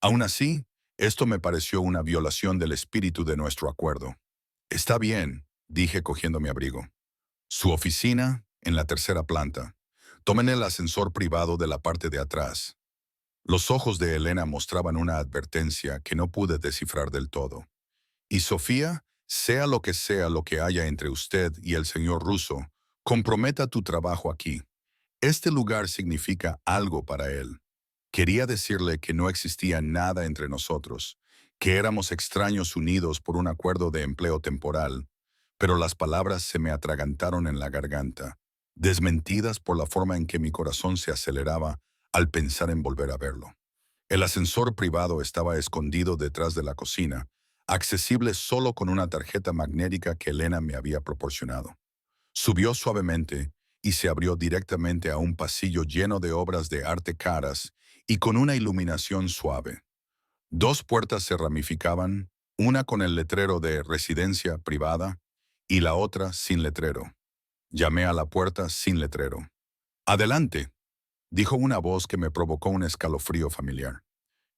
Aún así, esto me pareció una violación del espíritu de nuestro acuerdo. Está bien, dije cogiendo mi abrigo. Su oficina, en la tercera planta. Tomen el ascensor privado de la parte de atrás. Los ojos de Elena mostraban una advertencia que no pude descifrar del todo. Y Sofía, sea lo que haya entre usted y el señor Russo, comprometa tu trabajo aquí. Este lugar significa algo para él. Quería decirle que no existía nada entre nosotros, que éramos extraños unidos por un acuerdo de empleo temporal, pero las palabras se me atragantaron en la garganta, desmentidas por la forma en que mi corazón se aceleraba al pensar en volver a verlo. El ascensor privado estaba escondido detrás de la cocina, accesible solo con una tarjeta magnética que Elena me había proporcionado. Subió suavemente y se abrió directamente a un pasillo lleno de obras de arte caras y con una iluminación suave. Dos puertas se ramificaban, una con el letrero de residencia privada y la otra sin letrero. Llamé a la puerta sin letrero. «Adelante», dijo una voz que me provocó un escalofrío familiar.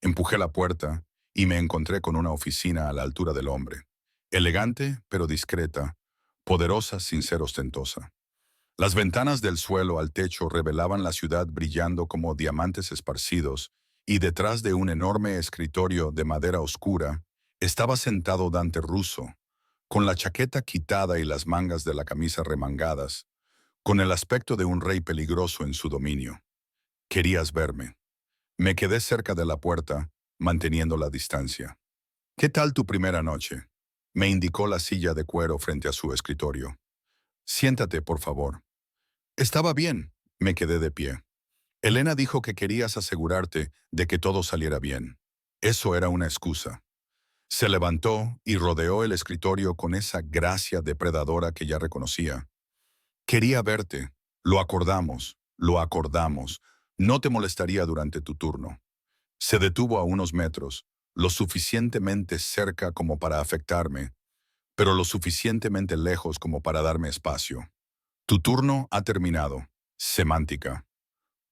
Empujé la puerta y me encontré con una oficina a la altura del hombre. Elegante, pero discreta, poderosa sin ser ostentosa. Las ventanas del suelo al techo revelaban la ciudad brillando como diamantes esparcidos, y detrás de un enorme escritorio de madera oscura estaba sentado Dante Russo, con la chaqueta quitada y las mangas de la camisa remangadas, con el aspecto de un rey peligroso en su dominio. «Querías verme». Me quedé cerca de la puerta, manteniendo la distancia. «¿Qué tal tu primera noche?», me indicó la silla de cuero frente a su escritorio. «Siéntate, por favor». «Estaba bien», me quedé de pie. Elena dijo que querías asegurarte de que todo saliera bien. Eso era una excusa. Se levantó y rodeó el escritorio con esa gracia depredadora que ya reconocía. «Quería verte. Lo acordamos, lo acordamos. No te molestaría durante tu turno». Se detuvo a unos metros, lo suficientemente cerca como para afectarme, pero lo suficientemente lejos como para darme espacio. «Tu turno ha terminado». Semántica.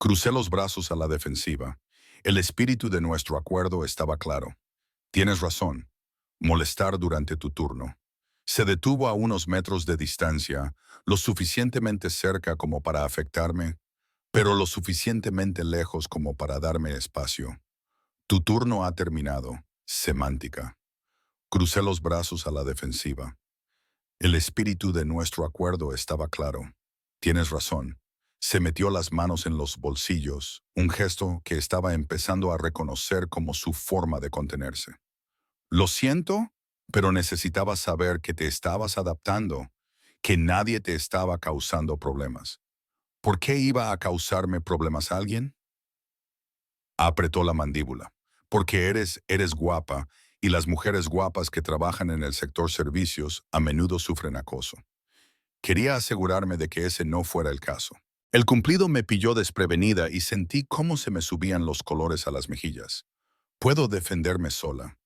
Crucé los brazos a la defensiva. El espíritu de nuestro acuerdo estaba claro. «Tienes razón. Molestar durante tu turno». Se detuvo a unos metros de distancia, lo suficientemente cerca como para afectarme, pero lo suficientemente lejos como para darme espacio. «Tu turno ha terminado». Semántica. Crucé los brazos a la defensiva. El espíritu de nuestro acuerdo estaba claro. «Tienes razón». Se metió las manos en los bolsillos, un gesto que estaba empezando a reconocer como su forma de contenerse. «Lo siento, pero necesitaba saber que te estabas adaptando, que nadie te estaba causando problemas». «¿Por qué iba a causarme problemas a alguien?». Apretó la mandíbula. «Porque eres guapa, y las mujeres guapas que trabajan en el sector servicios a menudo sufren acoso». Quería asegurarme de que ese no fuera el caso. El cumplido me pilló desprevenida y sentí cómo se me subían los colores a las mejillas. «¿Puedo defenderme sola?».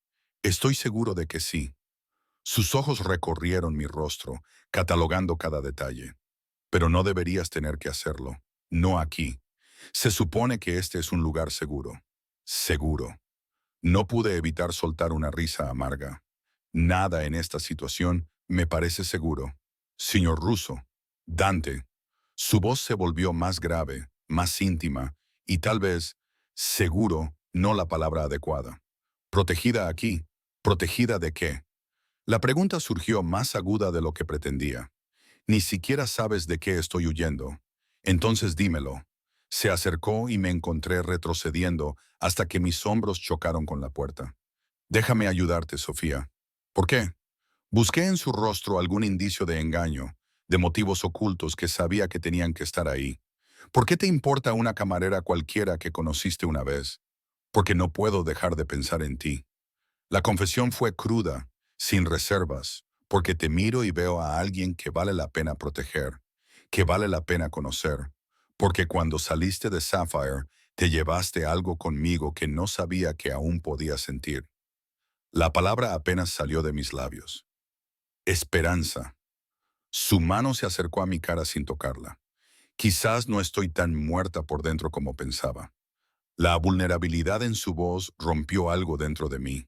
«Estoy seguro de que sí». Sus ojos recorrieron mi rostro, catalogando cada detalle. «Pero no deberías tener que hacerlo. No aquí. Se supone que este es un lugar seguro». «Seguro». No pude evitar soltar una risa amarga. Nada en esta situación me parece seguro. Señor Russo, Dante. Su voz se volvió más grave, más íntima, y tal vez, seguro, no la palabra adecuada. ¿Protegida aquí? ¿Protegida de qué? La pregunta surgió más aguda de lo que pretendía. Ni siquiera sabes de qué estoy huyendo. Entonces dímelo. Se acercó y me encontré retrocediendo hasta que mis hombros chocaron con la puerta. Déjame ayudarte, Sofía. ¿Por qué? Busqué en su rostro algún indicio de engaño, de motivos ocultos que sabía que tenían que estar ahí. ¿Por qué te importa una camarera cualquiera que conociste una vez? Porque no puedo dejar de pensar en ti. La confesión fue cruda, sin reservas, porque te miro y veo a alguien que vale la pena proteger, que vale la pena conocer, porque cuando saliste de Sapphire, te llevaste algo conmigo que no sabía que aún podía sentir. La palabra apenas salió de mis labios. Esperanza. Su mano se acercó a mi cara sin tocarla. Quizás no estoy tan muerta por dentro como pensaba. La vulnerabilidad en su voz rompió algo dentro de mí.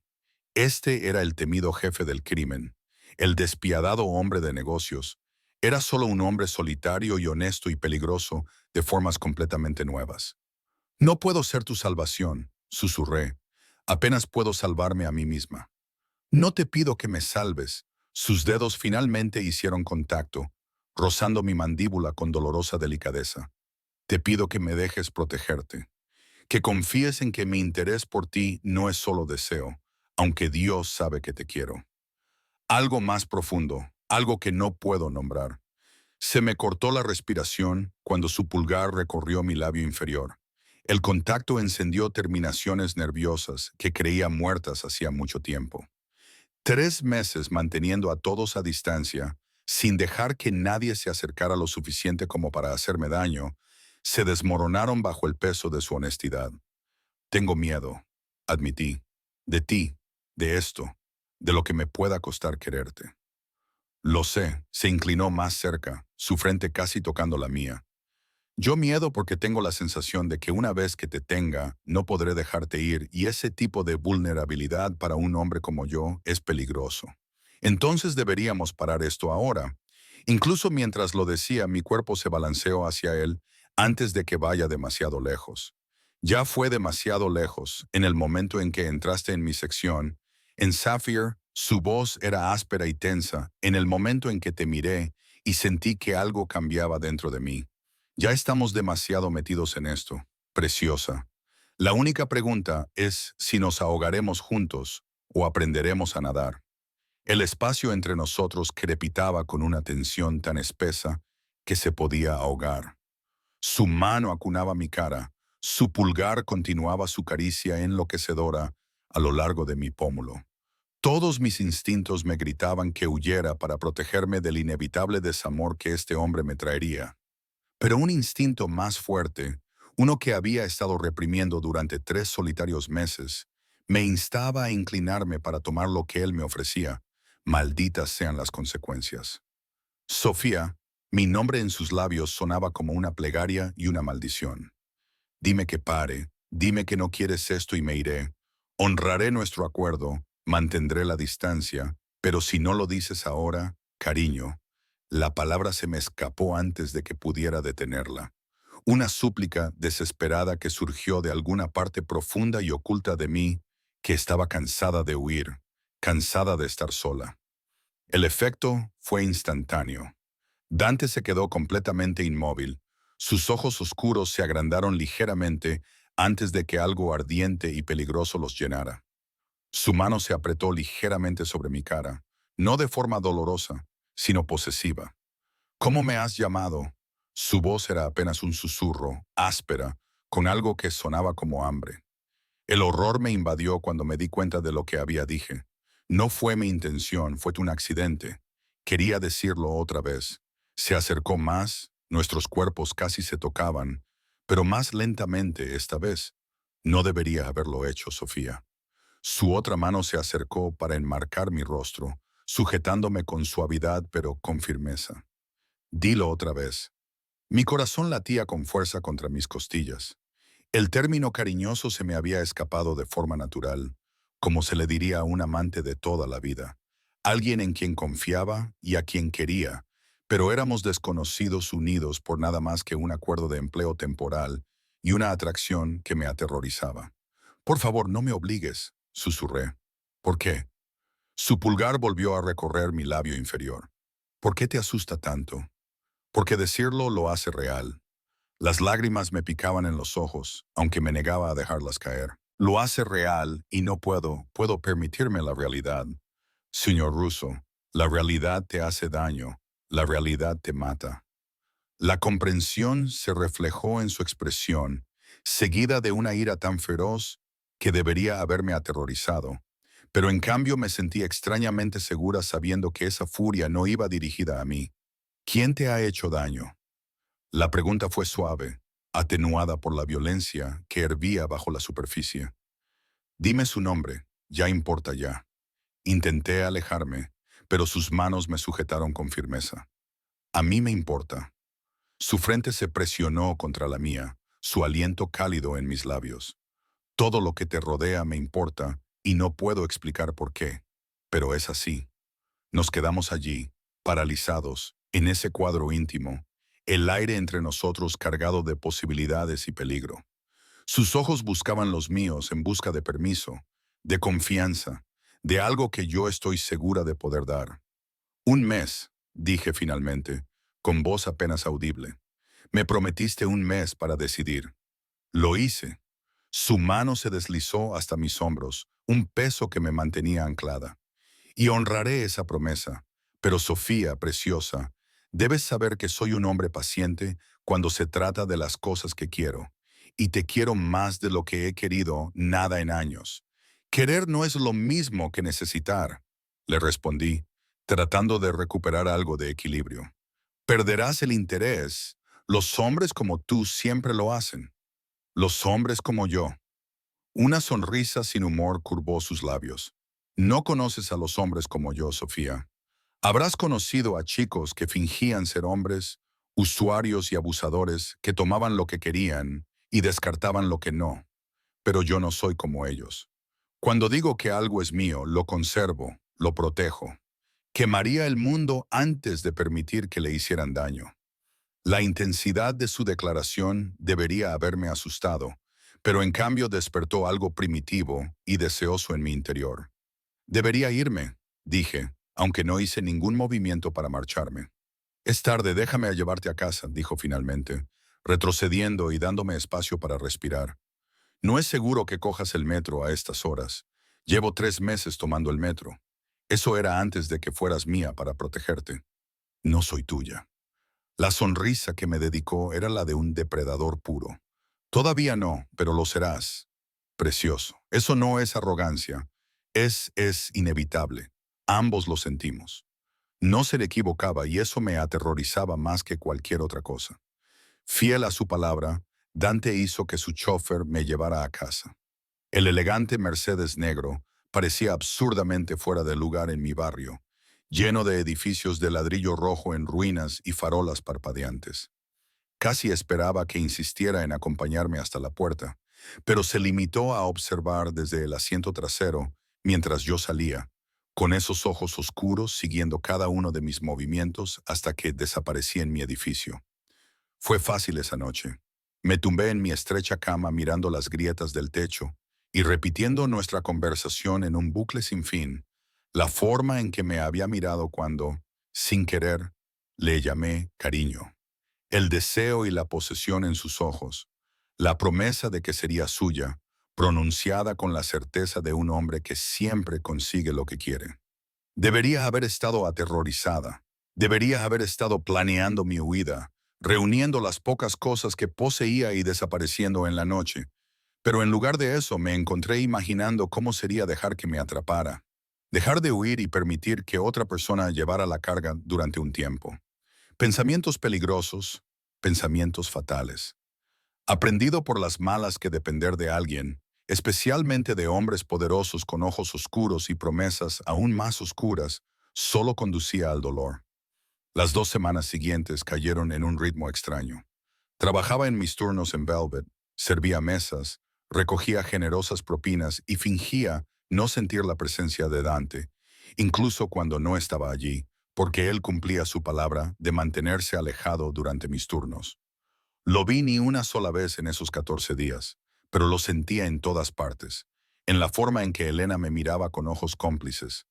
Este era el temido jefe del crimen, el despiadado hombre de negocios. Era solo un hombre solitario y honesto y peligroso de formas completamente nuevas. No puedo ser tu salvación, susurré. Apenas puedo salvarme a mí misma. No te pido que me salves. Sus dedos finalmente hicieron contacto, rozando mi mandíbula con dolorosa delicadeza. Te pido que me dejes protegerte, que confíes en que mi interés por ti no es solo deseo, aunque Dios sabe que te quiero. Algo más profundo, algo que no puedo nombrar. Se me cortó la respiración cuando su pulgar recorrió mi labio inferior. El contacto encendió terminaciones nerviosas que creía muertas hacía mucho tiempo. 3 meses manteniendo a todos a distancia, sin dejar que nadie se acercara lo suficiente como para hacerme daño, se desmoronaron bajo el peso de su honestidad. Tengo miedo, admití, de ti, de esto, de lo que me pueda costar quererte. Lo sé, se inclinó más cerca, su frente casi tocando la mía. Yo miedo porque tengo la sensación de que una vez que te tenga, no podré dejarte ir y ese tipo de vulnerabilidad para un hombre como yo es peligroso. Entonces deberíamos parar esto ahora. Incluso mientras lo decía, mi cuerpo se balanceó hacia él antes de que vaya demasiado lejos. Ya fue demasiado lejos en el momento en que entraste en mi sección. En Sapphire, su voz era áspera y tensa en el momento en que te miré y sentí que algo cambiaba dentro de mí. Ya estamos demasiado metidos en esto, preciosa. La única pregunta es si nos ahogaremos juntos o aprenderemos a nadar. El espacio entre nosotros crepitaba con una tensión tan espesa que se podía ahogar. Su mano acunaba mi cara, su pulgar continuaba su caricia enloquecedora a lo largo de mi pómulo. Todos mis instintos me gritaban que huyera para protegerme del inevitable desamor que este hombre me traería. Pero un instinto más fuerte, uno que había estado reprimiendo durante 3 solitarios meses, me instaba a inclinarme para tomar lo que él me ofrecía, malditas sean las consecuencias. Sofía, mi nombre en sus labios sonaba como una plegaria y una maldición. Dime que pare, dime que no quieres esto y me iré. Honraré nuestro acuerdo, mantendré la distancia, pero si no lo dices ahora, cariño, la palabra se me escapó antes de que pudiera detenerla. Una súplica desesperada que surgió de alguna parte profunda y oculta de mí, que estaba cansada de huir, cansada de estar sola. El efecto fue instantáneo. Dante se quedó completamente inmóvil. Sus ojos oscuros se agrandaron ligeramente antes de que algo ardiente y peligroso los llenara. Su mano se apretó ligeramente sobre mi cara, no de forma dolorosa, sino posesiva. ¿Cómo me has llamado? Su voz era apenas un susurro, áspera, con algo que sonaba como hambre. El horror me invadió cuando me di cuenta de lo que había dije. No fue mi intención, fue un accidente. Quería decirlo otra vez. Se acercó más, nuestros cuerpos casi se tocaban, pero más lentamente esta vez. No debería haberlo hecho, Sofía. Su otra mano se acercó para enmarcar mi rostro, sujetándome con suavidad pero con firmeza. Dilo otra vez. Mi corazón latía con fuerza contra mis costillas. El término cariñoso se me había escapado de forma natural, como se le diría a un amante de toda la vida, alguien en quien confiaba y a quien quería, pero éramos desconocidos unidos por nada más que un acuerdo de empleo temporal y una atracción que me aterrorizaba. Por favor, no me obligues, susurré. ¿Por qué? Su pulgar volvió a recorrer mi labio inferior. ¿Por qué te asusta tanto? Porque decirlo lo hace real. Las lágrimas me picaban en los ojos, aunque me negaba a dejarlas caer. Lo hace real y no puedo permitirme la realidad. Señor Russo, la realidad te hace daño, la realidad te mata. La comprensión se reflejó en su expresión, seguida de una ira tan feroz que debería haberme aterrorizado. Pero en cambio me sentí extrañamente segura sabiendo que esa furia no iba dirigida a mí. ¿Quién te ha hecho daño? La pregunta fue suave, atenuada por la violencia que hervía bajo la superficie. Dime su nombre, ya importa ya. Intenté alejarme, pero sus manos me sujetaron con firmeza. A mí me importa. Su frente se presionó contra la mía, su aliento cálido en mis labios. Todo lo que te rodea me importa y no puedo explicar por qué, pero es así. Nos quedamos allí, paralizados, en ese cuadro íntimo, el aire entre nosotros cargado de posibilidades y peligro. Sus ojos buscaban los míos en busca de permiso, de confianza, de algo que yo estoy segura de poder dar. Un mes, dije finalmente, con voz apenas audible. Me prometiste un mes para decidir. Lo hice. Su mano se deslizó hasta mis hombros, un peso que me mantenía anclada. Y honraré esa promesa. Pero Sofía, preciosa, debes saber que soy un hombre paciente cuando se trata de las cosas que quiero. Y te quiero más de lo que he querido nada en años. Querer no es lo mismo que necesitar, le respondí, tratando de recuperar algo de equilibrio. Perderás el interés. Los hombres como tú siempre lo hacen. Los hombres como yo. Una sonrisa sin humor curvó sus labios. No conoces a los hombres como yo, Sofía. Habrás conocido a chicos que fingían ser hombres, usuarios y abusadores que tomaban lo que querían y descartaban lo que no. Pero yo no soy como ellos. Cuando digo que algo es mío, lo conservo, lo protejo. Quemaría el mundo antes de permitir que le hicieran daño. La intensidad de su declaración debería haberme asustado, pero en cambio despertó algo primitivo y deseoso en mi interior. Debería irme, dije, aunque no hice ningún movimiento para marcharme. Es tarde, déjame llevarte a casa, dijo finalmente, retrocediendo y dándome espacio para respirar. No es seguro que cojas el metro a estas horas. Llevo 3 meses tomando el metro. Eso era antes de que fueras mía para protegerte. No soy tuya. La sonrisa que me dedicó era la de un depredador puro. Todavía no, pero lo serás. Precioso. Eso no es arrogancia. Es inevitable. Ambos lo sentimos. No se le equivocaba y eso me aterrorizaba más que cualquier otra cosa. Fiel a su palabra, Dante hizo que su chofer me llevara a casa. El elegante Mercedes negro parecía absurdamente fuera de lugar en mi barrio, lleno de edificios de ladrillo rojo en ruinas y farolas parpadeantes. Casi esperaba que insistiera en acompañarme hasta la puerta, pero se limitó a observar desde el asiento trasero mientras yo salía, con esos ojos oscuros siguiendo cada uno de mis movimientos hasta que desaparecí en mi edificio. Fue fácil esa noche. Me tumbé en mi estrecha cama mirando las grietas del techo y repitiendo nuestra conversación en un bucle sin fin, la forma en que me había mirado cuando, sin querer, le llamé cariño. El deseo y la posesión en sus ojos, la promesa de que sería suya, pronunciada con la certeza de un hombre que siempre consigue lo que quiere. Debería haber estado aterrorizada, debería haber estado planeando mi huida, reuniendo las pocas cosas que poseía y desapareciendo en la noche, pero en lugar de eso me encontré imaginando cómo sería dejar que me atrapara, dejar de huir y permitir que otra persona llevara la carga durante un tiempo. Pensamientos peligrosos, pensamientos fatales. Aprendido por las malas que depender de alguien, especialmente de hombres poderosos con ojos oscuros y promesas aún más oscuras, solo conducía al dolor. Las 2 semanas siguientes cayeron en un ritmo extraño. Trabajaba en mis turnos en Velvet, servía mesas, recogía generosas propinas y fingía no sentir la presencia de Dante, incluso cuando no estaba allí, porque él cumplía su palabra de mantenerse alejado durante mis turnos. Lo vi ni una sola vez en esos 14 días, pero lo sentía en todas partes, en la forma en que Elena me miraba con ojos cómplices,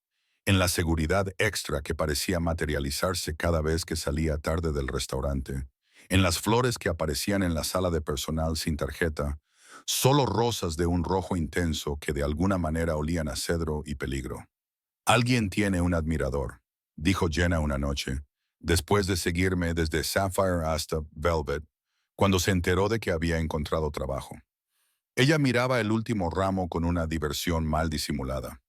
en la seguridad extra que parecía materializarse cada vez que salía tarde del restaurante, en las flores que aparecían en la sala de personal sin tarjeta, solo rosas de un rojo intenso que de alguna manera olían a cedro y peligro. Alguien tiene un admirador, dijo Jenna una noche, después de seguirme desde Sapphire hasta Velvet, cuando se enteró de que había encontrado trabajo. Ella miraba el último ramo con una diversión mal disimulada.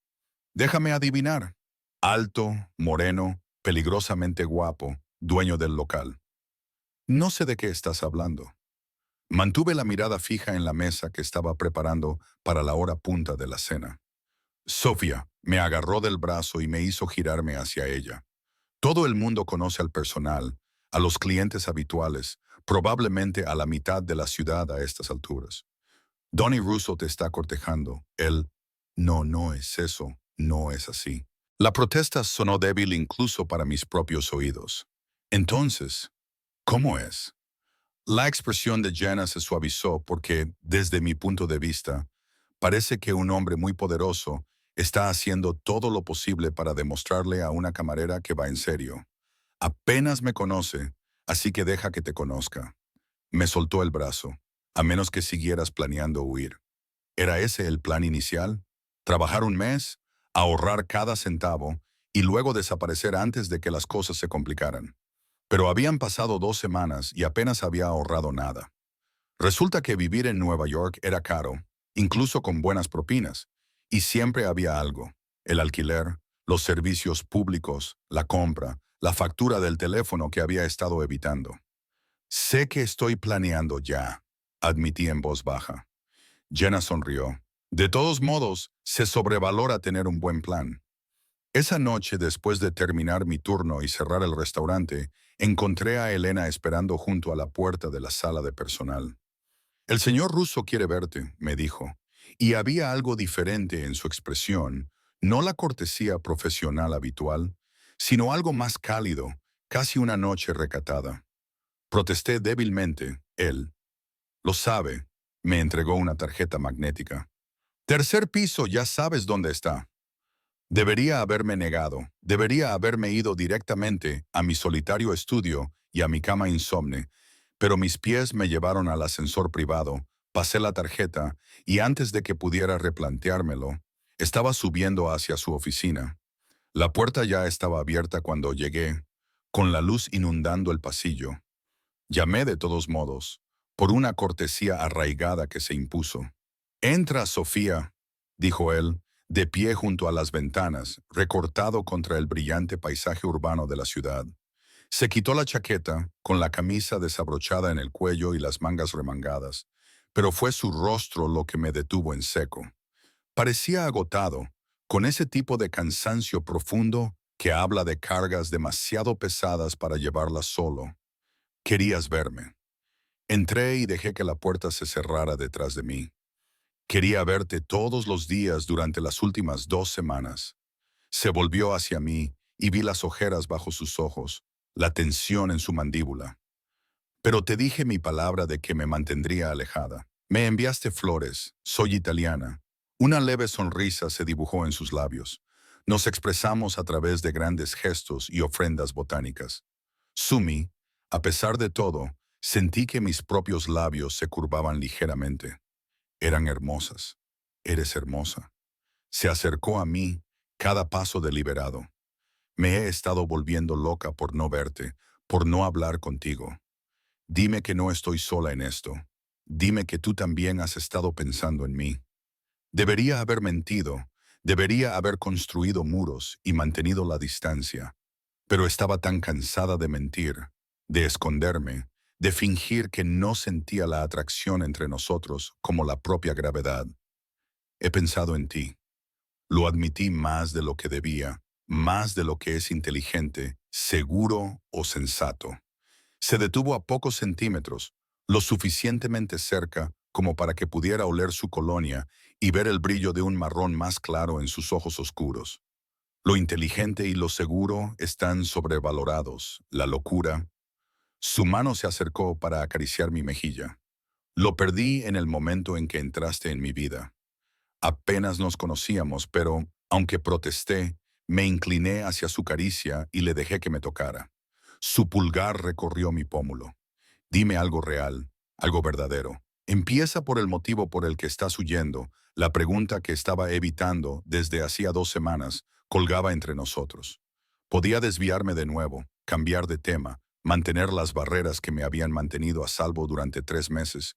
Déjame adivinar. Alto, moreno, peligrosamente guapo, dueño del local. No sé de qué estás hablando. Mantuve la mirada fija en la mesa que estaba preparando para la hora punta de la cena. Sofía me agarró del brazo y me hizo girarme hacia ella. Todo el mundo conoce al personal, a los clientes habituales, probablemente a la mitad de la ciudad a estas alturas. Donnie Russo te está cortejando. Él, no, no es eso, no es así. La protesta sonó débil incluso para mis propios oídos. Entonces, ¿cómo es? La expresión de Jenna se suavizó porque, desde mi punto de vista, parece que un hombre muy poderoso está haciendo todo lo posible para demostrarle a una camarera que va en serio. Apenas me conoce, así que deja que te conozca. Me soltó el brazo, a menos que siguieras planeando huir. ¿Era ese el plan inicial? ¿Trabajar un mes, ahorrar cada centavo y luego desaparecer antes de que las cosas se complicaran? Pero habían pasado 2 semanas y apenas había ahorrado nada. Resulta que vivir en Nueva York era caro, incluso con buenas propinas, y siempre había algo: el alquiler, los servicios públicos, la compra, la factura del teléfono que había estado evitando. Sé que estoy planeando ya, admití en voz baja. Jenna sonrió. De todos modos, se sobrevalora tener un buen plan. Esa noche, después de terminar mi turno y cerrar el restaurante, encontré a Elena esperando junto a la puerta de la sala de personal. El señor Russo quiere verte, me dijo, y había algo diferente en su expresión, no la cortesía profesional habitual, sino algo más cálido, casi una noche recatada. Protesté débilmente. Él, lo sabe, me entregó una tarjeta magnética. Tercer piso, ya sabes dónde está. Debería haberme negado, debería haberme ido directamente a mi solitario estudio y a mi cama insomne, pero mis pies me llevaron al ascensor privado, pasé la tarjeta y antes de que pudiera replanteármelo, estaba subiendo hacia su oficina. La puerta ya estaba abierta cuando llegué, con la luz inundando el pasillo. Llamé de todos modos, por una cortesía arraigada que se impuso. «Entra, Sofía», dijo él, de pie junto a las ventanas, recortado contra el brillante paisaje urbano de la ciudad. Se quitó la chaqueta, con la camisa desabrochada en el cuello y las mangas remangadas, pero fue su rostro lo que me detuvo en seco. Parecía agotado, con ese tipo de cansancio profundo que habla de cargas demasiado pesadas para llevarlas solo. «Querías verme». Entré y dejé que la puerta se cerrara detrás de mí. «Quería verte todos los días durante las últimas 2 semanas». Se volvió hacia mí y vi las ojeras bajo sus ojos, la tensión en su mandíbula. «Pero te dije mi palabra de que me mantendría alejada. Me enviaste flores, soy italiana». Una leve sonrisa se dibujó en sus labios. Nos expresamos a través de grandes gestos y ofrendas botánicas. Sumi, a pesar de todo, sentí que mis propios labios se curvaban ligeramente. Eran hermosas. Eres hermosa. Se acercó a mí, cada paso deliberado. Me he estado volviendo loca por no verte, por no hablar contigo. Dime que no estoy sola en esto. Dime que tú también has estado pensando en mí. Debería haber mentido, debería haber construido muros y mantenido la distancia, pero estaba tan cansada de mentir, de esconderme, de fingir que no sentía la atracción entre nosotros como la propia gravedad. He pensado en ti. Lo admití más de lo que debía, más de lo que es inteligente, seguro o sensato. Se detuvo a pocos centímetros, lo suficientemente cerca como para que pudiera oler su colonia y ver el brillo de un marrón más claro en sus ojos oscuros. Lo inteligente y lo seguro están sobrevalorados. La locura. Su mano se acercó para acariciar mi mejilla. Lo perdí en el momento en que entraste en mi vida. Apenas nos conocíamos, pero, aunque protesté, me incliné hacia su caricia y le dejé que me tocara. Su pulgar recorrió mi pómulo. Dime algo real, algo verdadero. Empieza por el motivo por el que estás huyendo. La pregunta que estaba evitando desde hacía 2 semanas colgaba entre nosotros. Podía desviarme de nuevo, cambiar de tema, mantener las barreras que me habían mantenido a salvo durante 3 meses,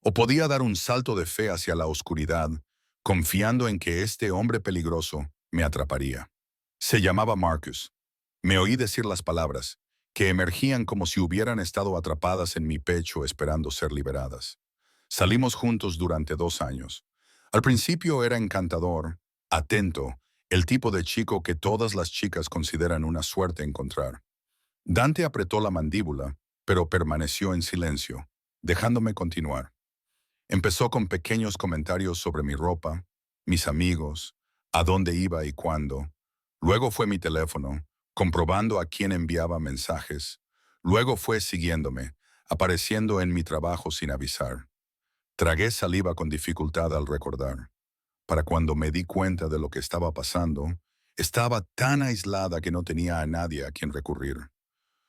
o podía dar un salto de fe hacia la oscuridad, confiando en que este hombre peligroso me atraparía. Se llamaba Marcus. Me oí decir las palabras, que emergían como si hubieran estado atrapadas en mi pecho esperando ser liberadas. Salimos juntos durante 2 años. Al principio era encantador, atento, el tipo de chico que todas las chicas consideran una suerte encontrar. Dante apretó la mandíbula, pero permaneció en silencio, dejándome continuar. Empezó con pequeños comentarios sobre mi ropa, mis amigos, a dónde iba y cuándo. Luego fue mi teléfono, comprobando a quién enviaba mensajes. Luego fue siguiéndome, apareciendo en mi trabajo sin avisar. Tragué saliva con dificultad al recordar. Para cuando me di cuenta de lo que estaba pasando, estaba tan aislada que no tenía a nadie a quien recurrir.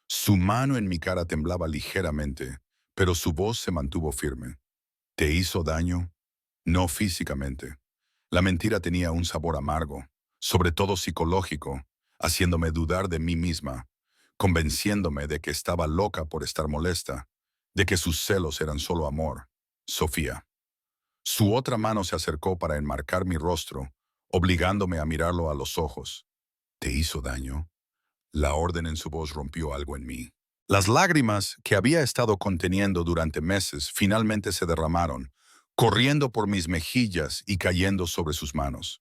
Su mano en mi cara temblaba ligeramente, pero su voz se mantuvo firme. ¿Te hizo daño? No físicamente. La mentira tenía un sabor amargo, sobre todo psicológico, haciéndome dudar de mí misma, convenciéndome de que estaba loca por estar molesta, de que sus celos eran solo amor. Sofía. Su otra mano se acercó para enmarcar mi rostro, obligándome a mirarlo a los ojos. ¿Te hizo daño? La orden en su voz rompió algo en mí. Las lágrimas que había estado conteniendo durante meses finalmente se derramaron, corriendo por mis mejillas y cayendo sobre sus manos.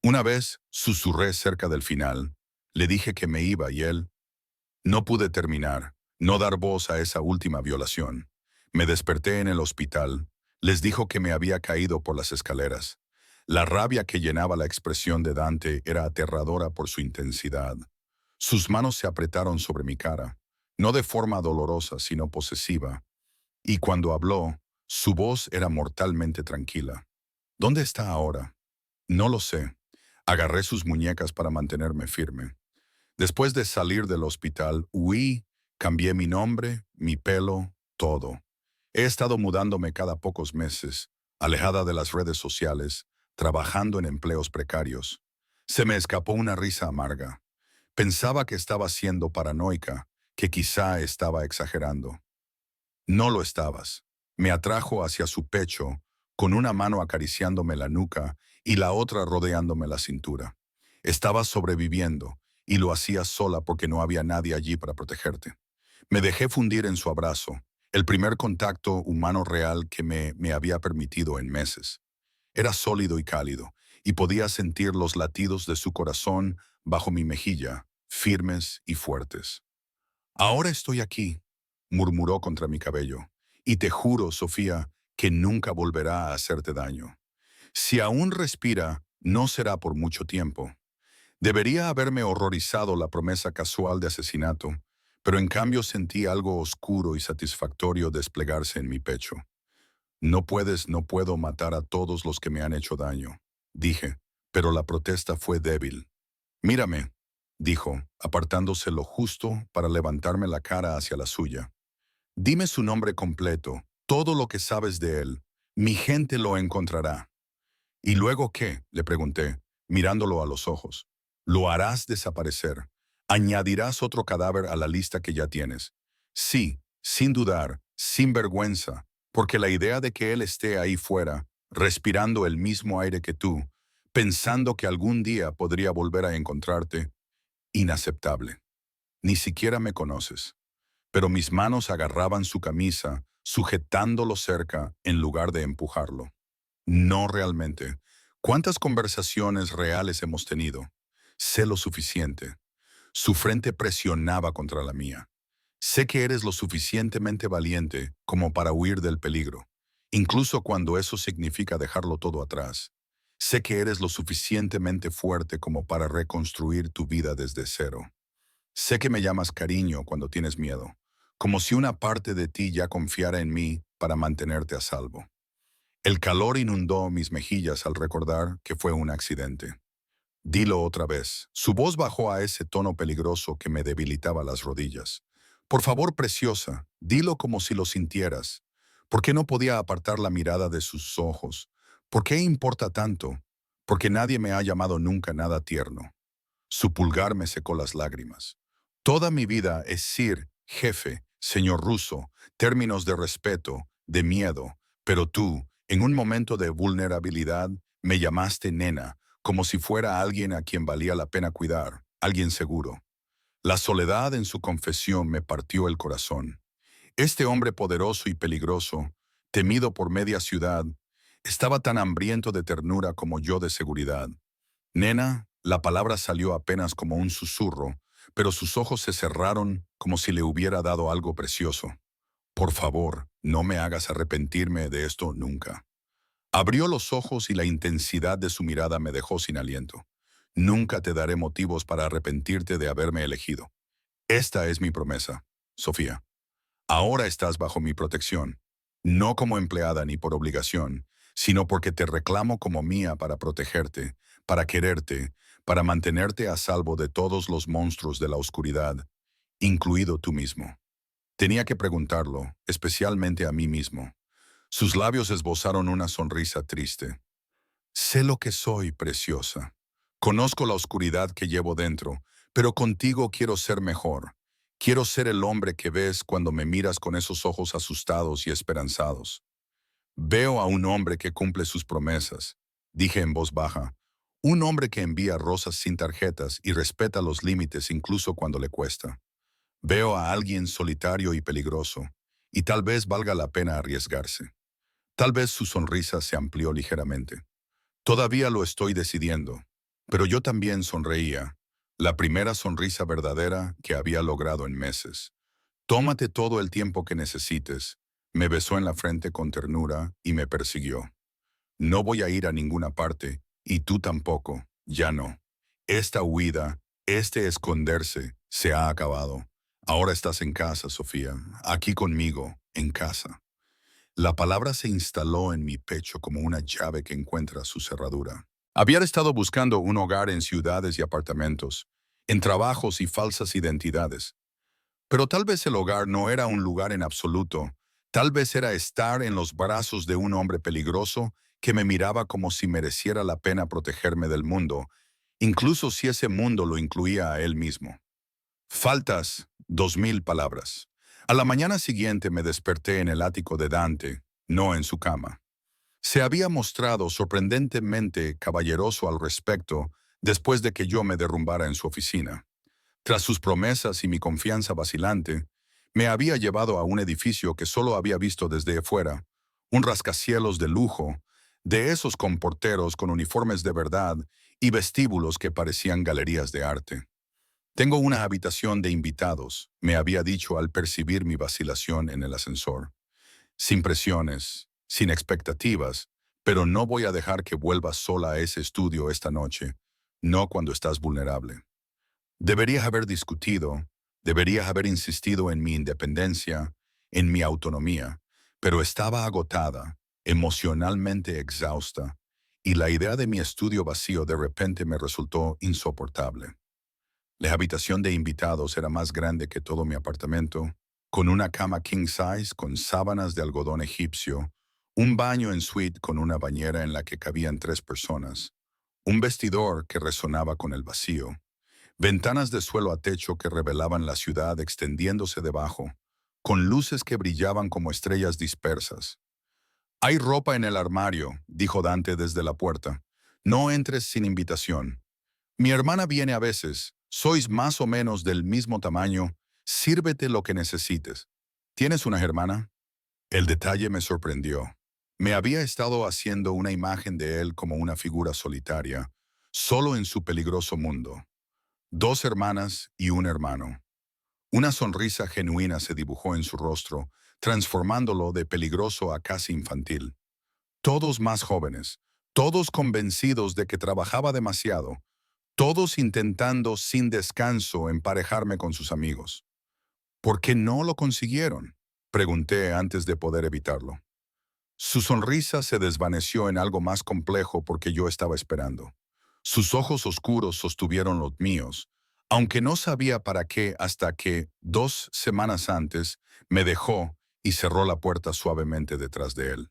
Una vez susurré cerca del final, le dije que me iba y él. No pude terminar, no dar voz a esa última violación. Me desperté en el hospital, les dijo que me había caído por las escaleras. La rabia que llenaba la expresión de Dante era aterradora por su intensidad. Sus manos se apretaron sobre mi cara, no de forma dolorosa, sino posesiva, y cuando habló, su voz era mortalmente tranquila. ¿Dónde está ahora? No lo sé. Agarré sus muñecas para mantenerme firme. Después de salir del hospital, huí, cambié mi nombre, mi pelo, todo. He estado mudándome cada pocos meses, alejada de las redes sociales, trabajando en empleos precarios. Se me escapó una risa amarga. Pensaba que estaba siendo paranoica, que quizá estaba exagerando. No lo estabas. Me atrajo hacia su pecho, con una mano acariciándome la nuca y la otra rodeándome la cintura. Estabas sobreviviendo, y lo hacías sola porque no había nadie allí para protegerte. Me dejé fundir en su abrazo, el primer contacto humano real que me había permitido en meses. Era sólido y cálido, y podía sentir los latidos de su corazón bajo mi mejilla, firmes y fuertes. Ahora estoy aquí, murmuró contra mi cabello, y te juro, Sofía, que nunca volverá a hacerte daño. Si aún respira, no será por mucho tiempo. Debería haberme horrorizado la promesa casual de asesinato, pero en cambio sentí algo oscuro y satisfactorio desplegarse en mi pecho. No puedo matar a todos los que me han hecho daño, dije, pero la protesta fue débil. Mírame, dijo, apartándose lo justo para levantarme la cara hacia la suya. Dime su nombre completo, todo lo que sabes de él. Mi gente lo encontrará. ¿Y luego qué?, le pregunté, mirándolo a los ojos. Lo harás desaparecer. Añadirás otro cadáver a la lista que ya tienes. Sí, sin dudar, sin vergüenza, porque la idea de que él esté ahí fuera, respirando el mismo aire que tú, pensando que algún día podría volver a encontrarte, inaceptable. Ni siquiera me conoces. Pero mis manos agarraban su camisa, sujetándolo cerca en lugar de empujarlo. No realmente. ¿Cuántas conversaciones reales hemos tenido? Sé lo suficiente. Su frente presionaba contra la mía. Sé que eres lo suficientemente valiente como para huir del peligro. incluso cuando eso significa dejarlo todo atrás. Sé que eres lo suficientemente fuerte como para reconstruir tu vida desde cero. Sé que me llamas cariño cuando tienes miedo, como si una parte de ti ya confiara en mí para mantenerte a salvo. El calor inundó mis mejillas al recordar que fue un accidente. Dilo otra vez. Su voz bajó a ese tono peligroso que me debilitaba las rodillas. Por favor, preciosa, dilo como si lo sintieras. ¿Por qué no podía apartar la mirada de sus ojos? ¿Por qué importa tanto? Porque nadie me ha llamado nunca nada tierno. Su pulgar me secó las lágrimas. Toda mi vida es Sir, jefe, señor ruso, términos de respeto, de miedo, pero tú, en un momento de vulnerabilidad, me llamaste nena, como si fuera alguien a quien valía la pena cuidar, alguien seguro. La soledad en su confesión me partió el corazón. Este hombre poderoso y peligroso, temido por media ciudad, estaba tan hambriento de ternura como yo de seguridad. Nena, la palabra salió apenas como un susurro, pero sus ojos se cerraron como si le hubiera dado algo precioso. Por favor, no me hagas arrepentirme de esto nunca. Abrió los ojos y la intensidad de su mirada me dejó sin aliento. Nunca te daré motivos para arrepentirte de haberme elegido. Esta es mi promesa, Sofía. Ahora estás bajo mi protección, no como empleada ni por obligación, sino porque te reclamo como mía para protegerte, para quererte, para mantenerte a salvo de todos los monstruos de la oscuridad, incluido tú mismo. Tenía que preguntarlo, especialmente a mí mismo. Sus labios esbozaron una sonrisa triste. Sé lo que soy, preciosa. Conozco la oscuridad que llevo dentro, pero contigo quiero ser mejor. Quiero ser el hombre que ves cuando me miras con esos ojos asustados y esperanzados. Veo a un hombre que cumple sus promesas, dije en voz baja. Un hombre que envía rosas sin tarjetas y respeta los límites incluso cuando le cuesta. Veo a alguien solitario y peligroso, y tal vez valga la pena arriesgarse. Tal vez su sonrisa se amplió ligeramente. Todavía lo estoy decidiendo, pero yo también sonreía, la primera sonrisa verdadera que había logrado en meses. Tómate todo el tiempo que necesites. Me besó en la frente con ternura y me persiguió. No voy a ir a ninguna parte, y tú tampoco, ya no. Esta huida, este esconderse, se ha acabado. Ahora estás en casa, Sofía, aquí conmigo, en casa. La palabra se instaló en mi pecho como una llave que encuentra su cerradura. Había estado buscando un hogar en ciudades y apartamentos, en trabajos y falsas identidades. Pero tal vez el hogar no era un lugar en absoluto. Tal vez era estar en los brazos de un hombre peligroso que me miraba como si mereciera la pena protegerme del mundo, incluso si ese mundo lo incluía a él mismo. Faltas 2000 palabras. A la mañana siguiente me desperté en el ático de Dante, no en su cama. Se había mostrado sorprendentemente caballeroso al respecto después de que yo me derrumbara en su oficina. Tras sus promesas y mi confianza vacilante, me había llevado a un edificio que solo había visto desde fuera, un rascacielos de lujo, de esos con porteros con uniformes de verdad y vestíbulos que parecían galerías de arte. Tengo una habitación de invitados, me había dicho al percibir mi vacilación en el ascensor. Sin presiones, sin expectativas, pero no voy a dejar que vuelvas sola a ese estudio esta noche, no cuando estás vulnerable. Deberías haber discutido, deberías haber insistido en mi independencia, en mi autonomía, pero estaba agotada, emocionalmente exhausta, y la idea de mi estudio vacío de repente me resultó insoportable. La habitación de invitados era más grande que todo mi apartamento, con una cama king size con sábanas de algodón egipcio, un baño en suite con una bañera en la que cabían 3 personas, un vestidor que resonaba con el vacío, ventanas de suelo a techo que revelaban la ciudad extendiéndose debajo, con luces que brillaban como estrellas dispersas. Hay ropa en el armario, dijo Dante desde la puerta. No entres sin invitación. Mi hermana viene a veces. Sois más o menos del mismo tamaño. Sírvete lo que necesites. ¿Tienes una hermana? El detalle me sorprendió. Me había estado haciendo una imagen de él como una figura solitaria, solo en su peligroso mundo. 2 hermanas y un hermano. Una sonrisa genuina se dibujó en su rostro, transformándolo de peligroso a casi infantil. Todos más jóvenes, todos convencidos de que trabajaba demasiado, todos intentando sin descanso emparejarme con sus amigos. ¿Por qué no lo consiguieron?, pregunté antes de poder evitarlo. Su sonrisa se desvaneció en algo más complejo porque yo estaba esperando. Sus ojos oscuros sostuvieron los míos, aunque no sabía para qué hasta que, 2 semanas antes, me dejó y cerró la puerta suavemente detrás de él.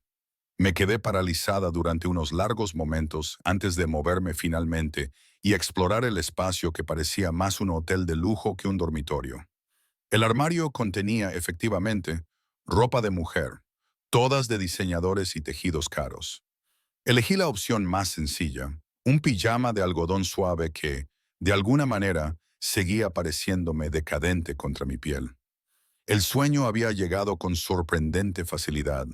Me quedé paralizada durante unos largos momentos antes de moverme finalmente y explorar el espacio que parecía más un hotel de lujo que un dormitorio. El armario contenía, efectivamente, ropa de mujer, todas de diseñadores y tejidos caros. Elegí la opción más sencilla, un pijama de algodón suave que, de alguna manera, seguía pareciéndome decadente contra mi piel. El sueño había llegado con sorprendente facilidad.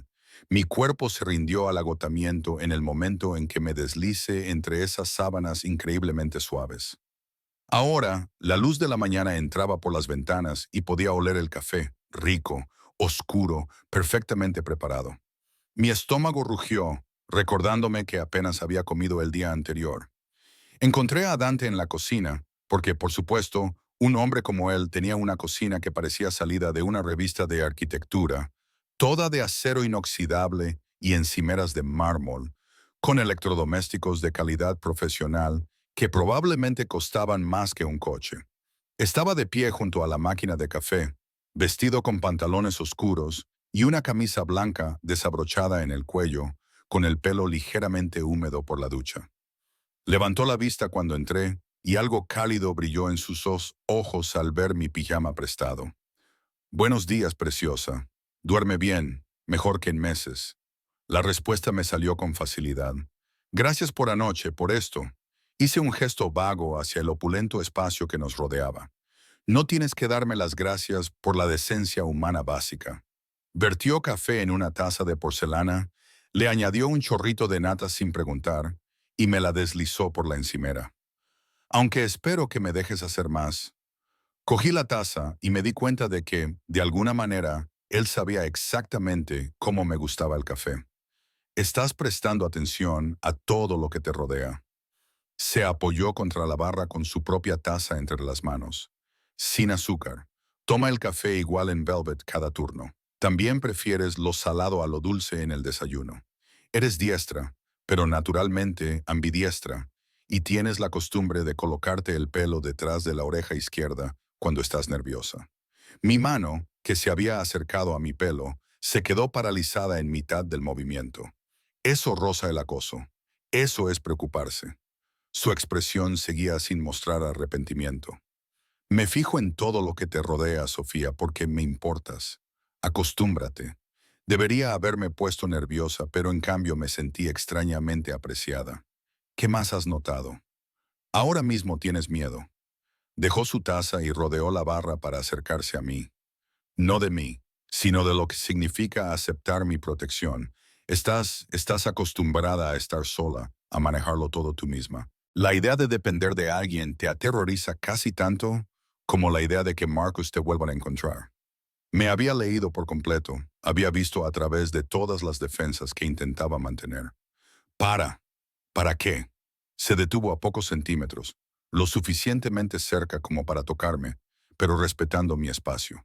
Mi cuerpo se rindió al agotamiento en el momento en que me deslicé entre esas sábanas increíblemente suaves. Ahora, la luz de la mañana entraba por las ventanas y podía oler el café, rico, oscuro, perfectamente preparado. Mi estómago rugió, recordándome que apenas había comido el día anterior. Encontré a Dante en la cocina, porque, por supuesto, un hombre como él tenía una cocina que parecía salida de una revista de arquitectura, toda de acero inoxidable y encimeras de mármol, con electrodomésticos de calidad profesional que probablemente costaban más que un coche. Estaba de pie junto a la máquina de café, vestido con pantalones oscuros y una camisa blanca desabrochada en el cuello, con el pelo ligeramente húmedo por la ducha. Levantó la vista cuando entré y algo cálido brilló en sus ojos al ver mi pijama prestado. Buenos días, preciosa. Duerme bien, mejor que en meses. La respuesta me salió con facilidad. Gracias por anoche, por esto. Hice un gesto vago hacia el opulento espacio que nos rodeaba. No tienes que darme las gracias por la decencia humana básica. Vertió café en una taza de porcelana, le añadió un chorrito de nata sin preguntar y me la deslizó por la encimera. Aunque espero que me dejes hacer más. Cogí la taza y me di cuenta de que, de alguna manera, él sabía exactamente cómo me gustaba el café. Estás prestando atención a todo lo que te rodea. Se apoyó contra la barra con su propia taza entre las manos. Sin azúcar. Toma el café igual en Velvet cada turno. También prefieres lo salado a lo dulce en el desayuno. Eres diestra, pero naturalmente ambidiestra, y tienes la costumbre de colocarte el pelo detrás de la oreja izquierda cuando estás nerviosa. Mi mano, que se había acercado a mi pelo, se quedó paralizada en mitad del movimiento. Eso roza el acoso. Eso es preocuparse. Su expresión seguía sin mostrar arrepentimiento. Me fijo en todo lo que te rodea, Sofía, porque me importas. Acostúmbrate. Debería haberme puesto nerviosa, pero en cambio me sentí extrañamente apreciada. ¿Qué más has notado? Ahora mismo tienes miedo. Dejó su taza y rodeó la barra para acercarse a mí. No de mí, sino de lo que significa aceptar mi protección. Estás acostumbrada a estar sola, a manejarlo todo tú misma. La idea de depender de alguien te aterroriza casi tanto como la idea de que Marcus te vuelvan a encontrar. Me había leído por completo, había visto a través de todas las defensas que intentaba mantener. ¿Para qué? Se detuvo a pocos centímetros, lo suficientemente cerca como para tocarme, pero respetando mi espacio.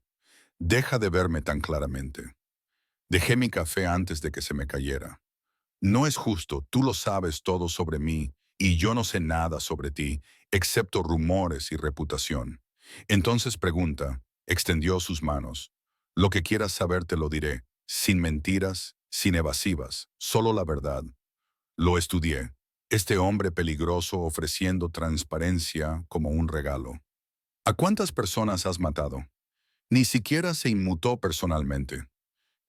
Deja de verme tan claramente. Dejé mi café antes de que se me cayera. No es justo, tú lo sabes todo sobre mí y yo no sé nada sobre ti, excepto rumores y reputación. Entonces pregunta, extendió sus manos. Lo que quieras saber te lo diré, sin mentiras, sin evasivas, solo la verdad. Lo estudié. Este hombre peligroso ofreciendo transparencia como un regalo. ¿A cuántas personas has matado? Ni siquiera se inmutó personalmente.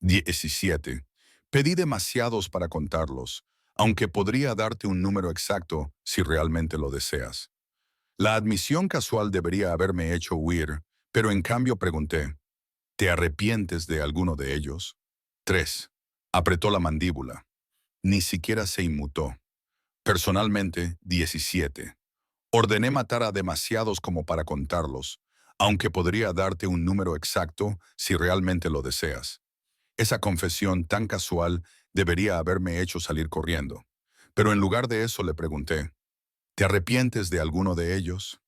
17. Pedí demasiados para contarlos, aunque podría darte un número exacto si realmente lo deseas. La admisión casual debería haberme hecho huir, pero en cambio pregunté, ¿te arrepientes de alguno de ellos? 3. Apretó la mandíbula. Ni siquiera se inmutó. Personalmente, 17. Ordené matar a demasiados como para contarlos, aunque podría darte un número exacto si realmente lo deseas. Esa confesión tan casual debería haberme hecho salir corriendo. Pero en lugar de eso le pregunté, ¿te arrepientes de alguno de ellos?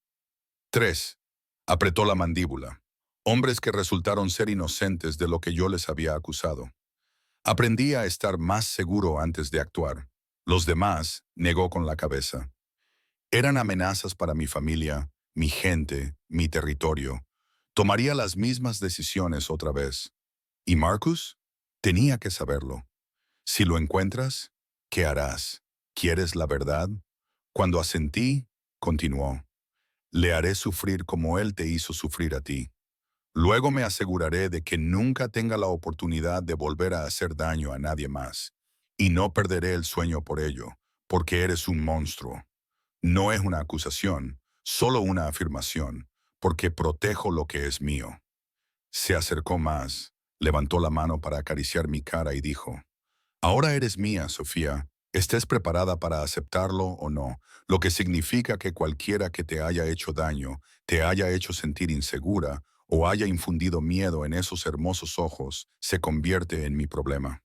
3. Apretó la mandíbula. Hombres que resultaron ser inocentes de lo que yo les había acusado. Aprendí a estar más seguro antes de actuar. Los demás, negó con la cabeza. Eran amenazas para mi familia, mi gente, mi territorio. Tomaría las mismas decisiones otra vez. ¿Y Marcus? Tenía que saberlo. Si lo encuentras, ¿qué harás? ¿Quieres la verdad? Cuando asentí, continuó. Le haré sufrir como él te hizo sufrir a ti. Luego me aseguraré de que nunca tenga la oportunidad de volver a hacer daño a nadie más. Y no perderé el sueño por ello, porque eres un monstruo. No es una acusación, solo una afirmación, porque protejo lo que es mío. Se acercó más, levantó la mano para acariciar mi cara y dijo, ahora eres mía, Sofía. Estés preparada para aceptarlo o no, lo que significa que cualquiera que te haya hecho daño, te haya hecho sentir insegura o haya infundido miedo en esos hermosos ojos, se convierte en mi problema.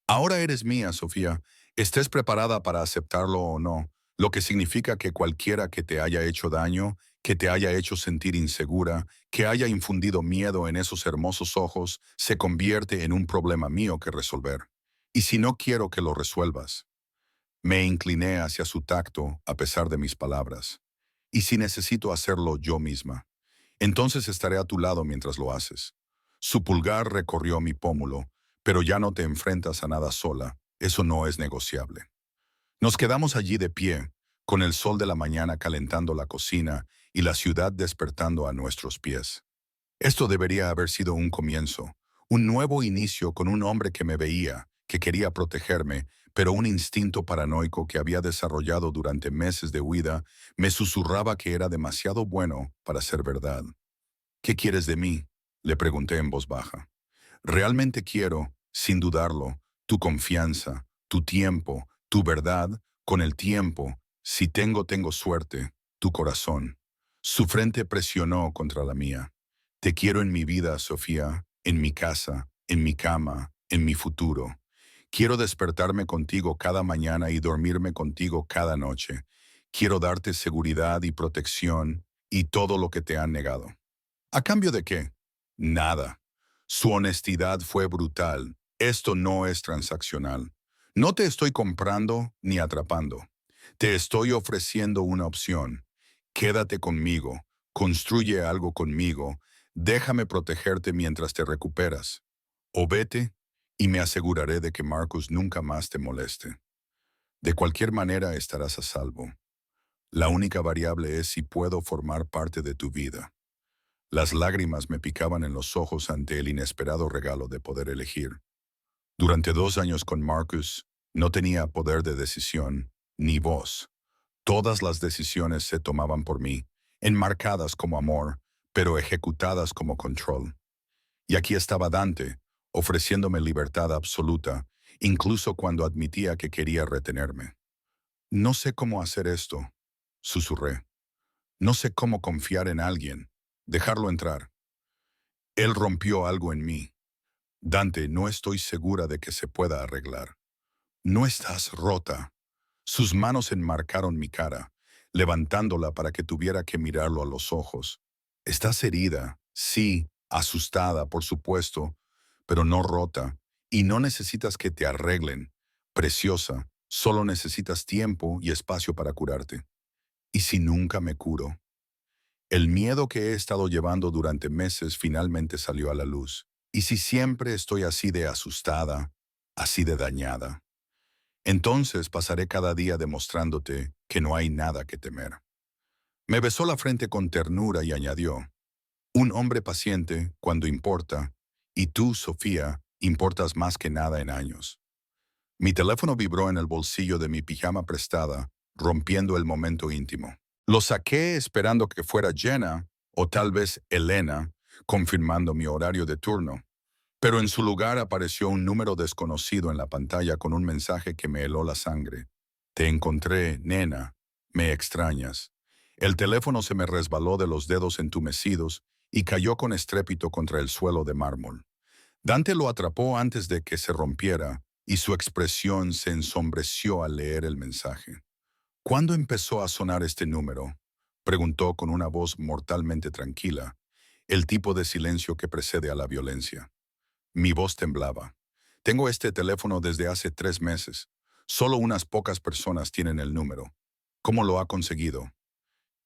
Ahora eres mía, Sofía. Estés preparada para aceptarlo o no, lo que significa que cualquiera que te haya hecho daño, que te haya hecho sentir insegura, que haya infundido miedo en esos hermosos ojos, se convierte en un problema mío que resolver. Y si no quiero que lo resuelvas, me incliné hacia su tacto a pesar de mis palabras. Y si necesito hacerlo yo misma, entonces estaré a tu lado mientras lo haces. Su pulgar recorrió mi pómulo, pero ya no te enfrentas a nada sola. Eso no es negociable. Nos quedamos allí de pie, con el sol de la mañana calentando la cocina y la ciudad despertando a nuestros pies. Esto debería haber sido un comienzo, un nuevo inicio con un hombre que me veía, que quería protegerme, pero un instinto paranoico que había desarrollado durante meses de huida me susurraba que era demasiado bueno para ser verdad. ¿Qué quieres de mí? Le pregunté en voz baja. Realmente quiero, sin dudarlo, tu confianza, tu tiempo, tu verdad, con el tiempo, si tengo suerte, tu corazón. Su frente presionó contra la mía. Te quiero en mi vida, Sofía, en mi casa, en mi cama, en mi futuro. Quiero despertarme contigo cada mañana y dormirme contigo cada noche. Quiero darte seguridad y protección y todo lo que te han negado. ¿A cambio de qué? Nada. Su honestidad fue brutal. Esto no es transaccional. No te estoy comprando ni atrapando. Te estoy ofreciendo una opción. Quédate conmigo, construye algo conmigo, déjame protegerte mientras te recuperas. O vete y me aseguraré de que Marcus nunca más te moleste. De cualquier manera estarás a salvo. La única variable es si puedo formar parte de tu vida. Las lágrimas me picaban en los ojos ante el inesperado regalo de poder elegir. Durante 2 años con Marcus, no tenía poder de decisión, ni voz. Todas las decisiones se tomaban por mí, enmarcadas como amor, pero ejecutadas como control. Y aquí estaba Dante, ofreciéndome libertad absoluta, incluso cuando admitía que quería retenerme. No sé cómo hacer esto, susurré. No sé cómo confiar en alguien, dejarlo entrar. Él rompió algo en mí. Dante, no estoy segura de que se pueda arreglar. No estás rota. Sus manos enmarcaron mi cara, levantándola para que tuviera que mirarlo a los ojos. Estás herida, sí, asustada, por supuesto, pero no rota, y no necesitas que te arreglen. Preciosa, solo necesitas tiempo y espacio para curarte. ¿Y si nunca me curo? El miedo que he estado llevando durante meses finalmente salió a la luz. ¿Y si siempre estoy así de asustada, así de dañada? Entonces pasaré cada día demostrándote que no hay nada que temer. Me besó la frente con ternura y añadió, un hombre paciente cuando importa, y tú, Sofía, importas más que nada en años. Mi teléfono vibró en el bolsillo de mi pijama prestada, rompiendo el momento íntimo. Lo saqué esperando que fuera Jenna, o tal vez Elena, confirmando mi horario de turno. Pero en su lugar apareció un número desconocido en la pantalla con un mensaje que me heló la sangre. Te encontré, nena. Me extrañas. El teléfono se me resbaló de los dedos entumecidos y cayó con estrépito contra el suelo de mármol. Dante lo atrapó antes de que se rompiera y su expresión se ensombreció al leer el mensaje. ¿Cuándo empezó a sonar este número?, preguntó con una voz mortalmente tranquila, el tipo de silencio que precede a la violencia. Mi voz temblaba. Tengo este teléfono desde hace 3 meses. Solo unas pocas personas tienen el número. ¿Cómo lo ha conseguido?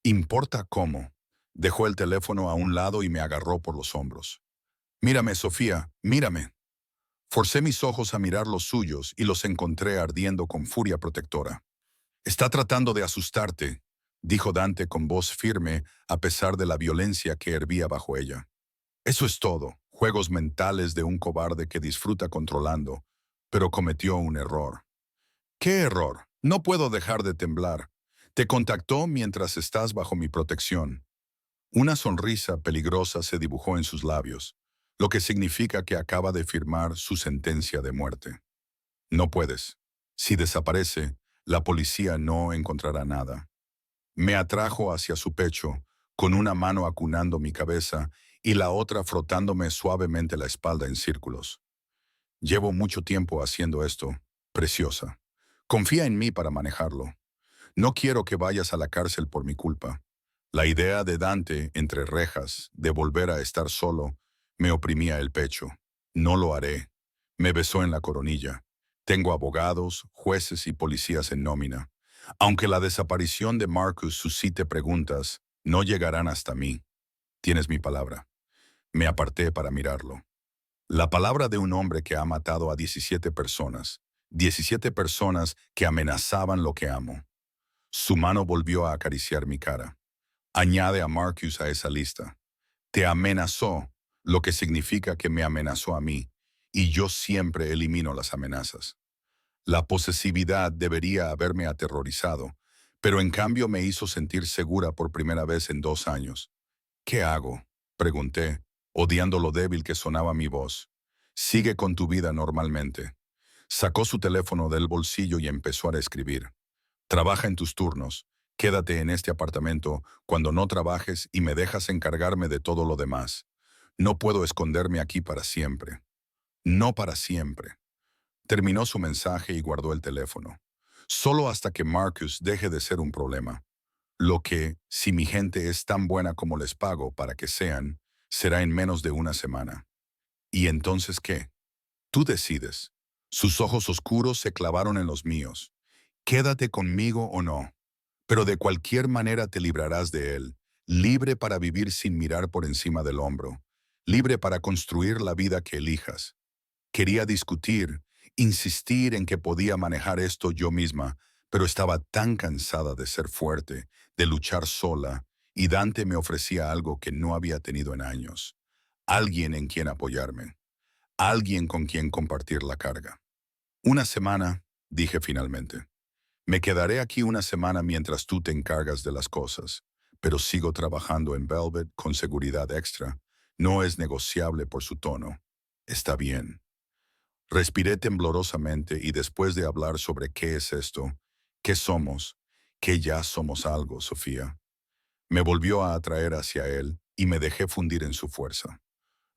Importa cómo. Dejó el teléfono a un lado y me agarró por los hombros. Mírame, Sofía, mírame. Forcé mis ojos a mirar los suyos y los encontré ardiendo con furia protectora. Está tratando de asustarte, dijo Dante con voz firme a pesar de la violencia que hervía bajo ella. Eso es todo, juegos mentales de un cobarde que disfruta controlando, pero cometió un error. ¿Qué error? No puedo dejar de temblar. Te contactó mientras estás bajo mi protección. Una sonrisa peligrosa se dibujó en sus labios, lo que significa que acaba de firmar su sentencia de muerte. No puedes. Si desaparece, la policía no encontrará nada. Me atrajo hacia su pecho, con una mano acunando mi cabeza y la otra frotándome suavemente la espalda en círculos. Llevo mucho tiempo haciendo esto, preciosa. Confía en mí para manejarlo. No quiero que vayas a la cárcel por mi culpa. La idea de Dante, entre rejas, de volver a estar solo, me oprimía el pecho. No lo haré. Me besó en la coronilla. Tengo abogados, jueces y policías en nómina. Aunque la desaparición de Marcus suscite preguntas, no llegarán hasta mí. Tienes mi palabra. Me aparté para mirarlo. La palabra de un hombre que ha matado a 17 personas. 17 personas que amenazaban lo que amo. Su mano volvió a acariciar mi cara. Añade a Marcus a esa lista. Te amenazó, lo que significa que me amenazó a mí, y yo siempre elimino las amenazas. La posesividad debería haberme aterrorizado, pero en cambio me hizo sentir segura por primera vez en 2 años. ¿Qué hago?, pregunté, odiando lo débil que sonaba mi voz. Sigue con tu vida normalmente. Sacó su teléfono del bolsillo y empezó a escribir. Trabaja en tus turnos. Quédate en este apartamento cuando no trabajes y me dejas encargarme de todo lo demás. No puedo esconderme aquí para siempre. No para siempre. Terminó su mensaje y guardó el teléfono. Solo hasta que Marcus deje de ser un problema. Lo que, si mi gente es tan buena como les pago para que sean, será en menos de una semana. ¿Y entonces qué? Tú decides. Sus ojos oscuros se clavaron en los míos. Quédate conmigo o no. Pero de cualquier manera te librarás de él, libre para vivir sin mirar por encima del hombro, libre para construir la vida que elijas. Quería discutir, insistir en que podía manejar esto yo misma, pero estaba tan cansada de ser fuerte, de luchar sola, y Dante me ofrecía algo que no había tenido en años. Alguien en quien apoyarme, alguien con quien compartir la carga. Una semana, dije finalmente. Me quedaré aquí una semana mientras tú te encargas de las cosas, pero sigo trabajando en Velvet con seguridad extra. No es negociable por su tono. Está bien. Respiré temblorosamente y después de hablar sobre qué es esto, qué somos, que ya somos algo, Sofía, me volvió a atraer hacia él y me dejé fundir en su fuerza.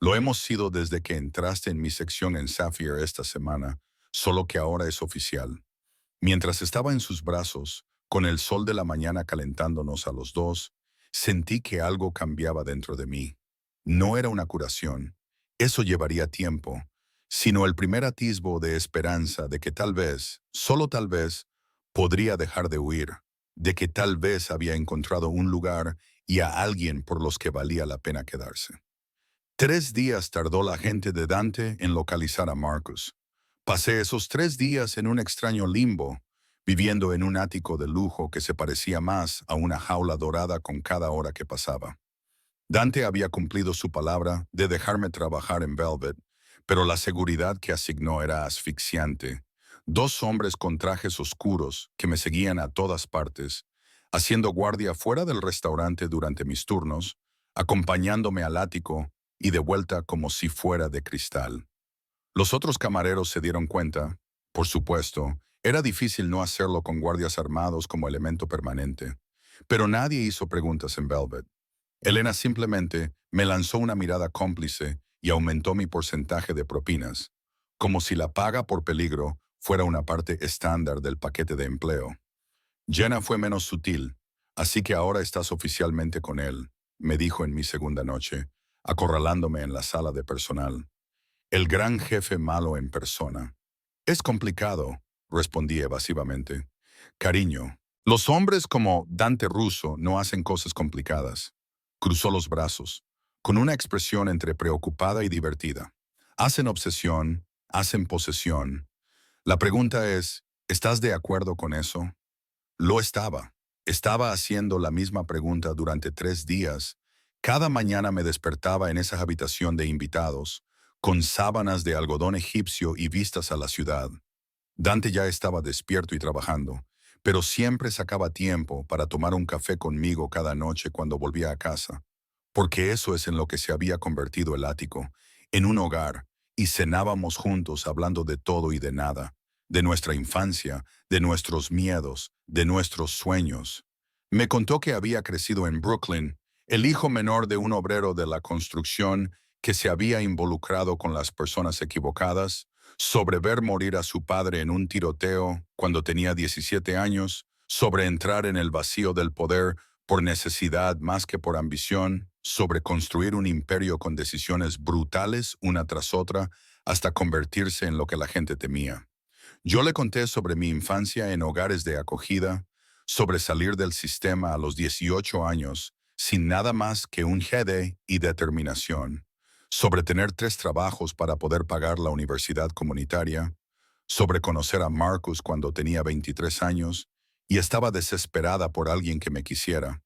Lo hemos sido desde que entraste en mi sección en Sapphire esta semana, solo que ahora es oficial. Mientras estaba en sus brazos, con el sol de la mañana calentándonos a los dos, sentí que algo cambiaba dentro de mí. No era una curación, eso llevaría tiempo, sino el primer atisbo de esperanza de que tal vez, solo tal vez, podría dejar de huir, de que tal vez había encontrado un lugar y a alguien por los que valía la pena quedarse. 3 días tardó la gente de Dante en localizar a Marcus. Pasé esos 3 días en un extraño limbo, viviendo en un ático de lujo que se parecía más a una jaula dorada con cada hora que pasaba. Dante había cumplido su palabra de dejarme trabajar en Velvet, pero la seguridad que asignó era asfixiante. 2 hombres con trajes oscuros que me seguían a todas partes, haciendo guardia fuera del restaurante durante mis turnos, acompañándome al ático y de vuelta como si fuera de cristal. Los otros camareros se dieron cuenta, por supuesto, era difícil no hacerlo con guardias armados como elemento permanente, pero nadie hizo preguntas en Velvet. Elena simplemente me lanzó una mirada cómplice y aumentó mi porcentaje de propinas, como si la paga por peligro fuera una parte estándar del paquete de empleo. Jenna fue menos sutil, así que ahora estás oficialmente con él, me dijo en mi segunda noche, acorralándome en la sala de personal. El gran jefe malo en persona. Es complicado, respondí evasivamente. Cariño, los hombres como Dante Russo no hacen cosas complicadas. Cruzó los brazos, con una expresión entre preocupada y divertida. Hacen obsesión, hacen posesión. La pregunta es, ¿estás de acuerdo con eso? Lo estaba. Estaba haciendo la misma pregunta durante 3 días. Cada mañana me despertaba en esa habitación de invitados, con sábanas de algodón egipcio y vistas a la ciudad. Dante ya estaba despierto y trabajando, pero siempre sacaba tiempo para tomar un café conmigo cada noche cuando volvía a casa, porque eso es en lo que se había convertido el ático, en un hogar, y cenábamos juntos hablando de todo y de nada, de nuestra infancia, de nuestros miedos, de nuestros sueños. Me contó que había crecido en Brooklyn, el hijo menor de un obrero de la construcción que se había involucrado con las personas equivocadas, sobre ver morir a su padre en un tiroteo cuando tenía 17 años, sobre entrar en el vacío del poder por necesidad más que por ambición, sobre construir un imperio con decisiones brutales una tras otra hasta convertirse en lo que la gente temía. Yo le conté sobre mi infancia en hogares de acogida, sobre salir del sistema a los 18 años sin nada más que un GED y determinación, sobre tener 3 trabajos para poder pagar la universidad comunitaria, sobre conocer a Marcus cuando tenía 23 años y estaba desesperada por alguien que me quisiera,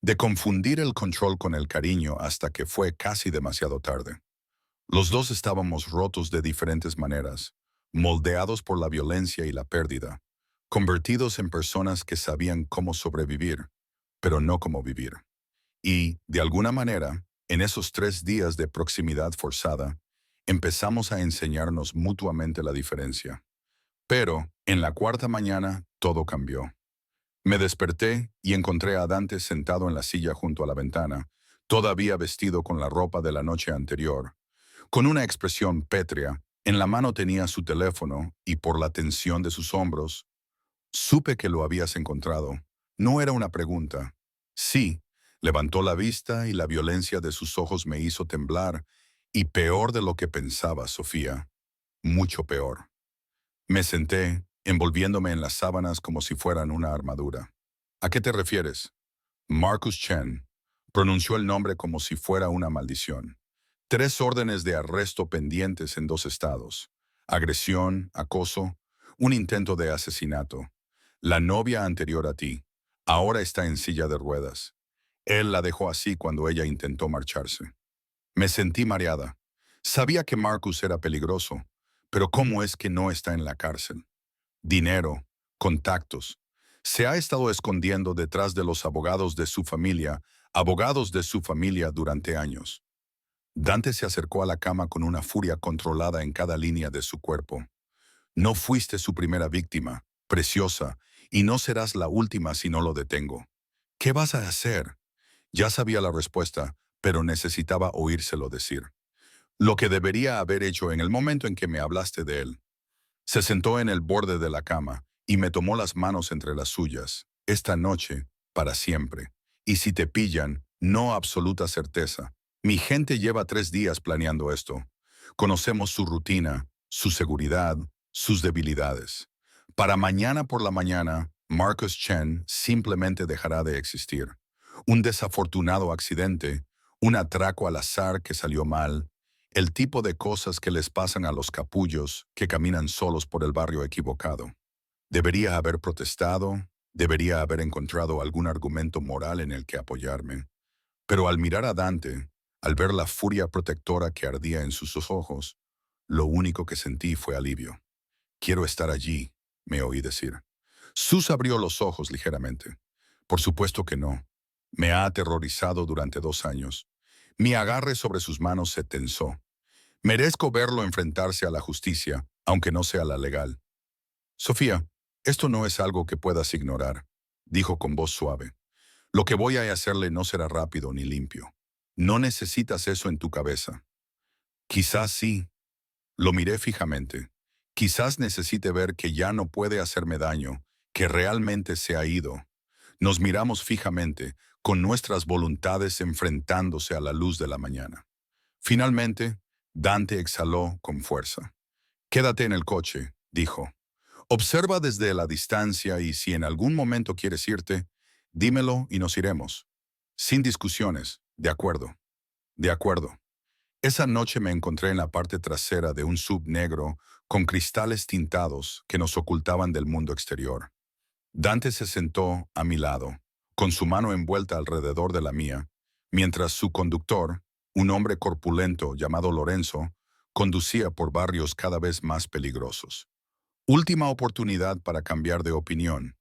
de confundir el control con el cariño hasta que fue casi demasiado tarde. Los dos estábamos rotos de diferentes maneras, moldeados por la violencia y la pérdida, convertidos en personas que sabían cómo sobrevivir, pero no cómo vivir. Y, de alguna manera, en esos 3 días de proximidad forzada, empezamos a enseñarnos mutuamente la diferencia. Pero, en la cuarta mañana, todo cambió. Me desperté y encontré a Dante sentado en la silla junto a la ventana, todavía vestido con la ropa de la noche anterior. Con una expresión pétrea, en la mano tenía su teléfono y por la tensión de sus hombros, supe que lo habías encontrado. No era una pregunta. Sí, levantó la vista y la violencia de sus ojos me hizo temblar, y peor de lo que pensaba, Sofía, mucho peor. Me senté, envolviéndome en las sábanas como si fueran una armadura. ¿A qué te refieres? Marcus Chen pronunció el nombre como si fuera una maldición. 3 órdenes de arresto pendientes en 2 estados. Agresión, acoso, un intento de asesinato. La novia anterior a ti. Ahora está en silla de ruedas. Él la dejó así cuando ella intentó marcharse. Me sentí mareada. Sabía que Marcus era peligroso, pero ¿cómo es que no está en la cárcel? Dinero, contactos. Se ha estado escondiendo detrás de los abogados de su familia durante años. Dante se acercó a la cama con una furia controlada en cada línea de su cuerpo. No fuiste su primera víctima, preciosa, y no serás la última si no lo detengo. ¿Qué vas a hacer? Ya sabía la respuesta, pero necesitaba oírselo decir. Lo que debería haber hecho en el momento en que me hablaste de él. Se sentó en el borde de la cama y me tomó las manos entre las suyas. Esta noche, para siempre. Y si te pillan, no absoluta certeza. Mi gente lleva 3 días planeando esto. Conocemos su rutina, su seguridad, sus debilidades. Para mañana por la mañana, Marcus Chen simplemente dejará de existir. Un desafortunado accidente, un atraco al azar que salió mal, el tipo de cosas que les pasan a los capullos que caminan solos por el barrio equivocado. Debería haber protestado, debería haber encontrado algún argumento moral en el que apoyarme. Pero al mirar a Dante, al ver la furia protectora que ardía en sus ojos, lo único que sentí fue alivio. Quiero estar allí, me oí decir. Sus abrió los ojos ligeramente. Por supuesto que no. Me ha aterrorizado durante 2 años. Mi agarre sobre sus manos se tensó. Merezco verlo enfrentarse a la justicia, aunque no sea la legal. Sofía, esto no es algo que puedas ignorar, dijo con voz suave. Lo que voy a hacerle no será rápido ni limpio. No necesitas eso en tu cabeza. Quizás sí. Lo miré fijamente. Quizás necesite ver que ya no puede hacerme daño, que realmente se ha ido. Nos miramos fijamente, con nuestras voluntades enfrentándose a la luz de la mañana. Finalmente, Dante exhaló con fuerza. Quédate en el coche, dijo. Observa desde la distancia y si en algún momento quieres irte, dímelo y nos iremos. Sin discusiones, de acuerdo. De acuerdo. Esa noche me encontré en la parte trasera de un sub negro con cristales tintados que nos ocultaban del mundo exterior. Dante se sentó a mi lado, con su mano envuelta alrededor de la mía, mientras su conductor, un hombre corpulento llamado Lorenzo, conducía por barrios cada vez más peligrosos. Última oportunidad para cambiar de opinión,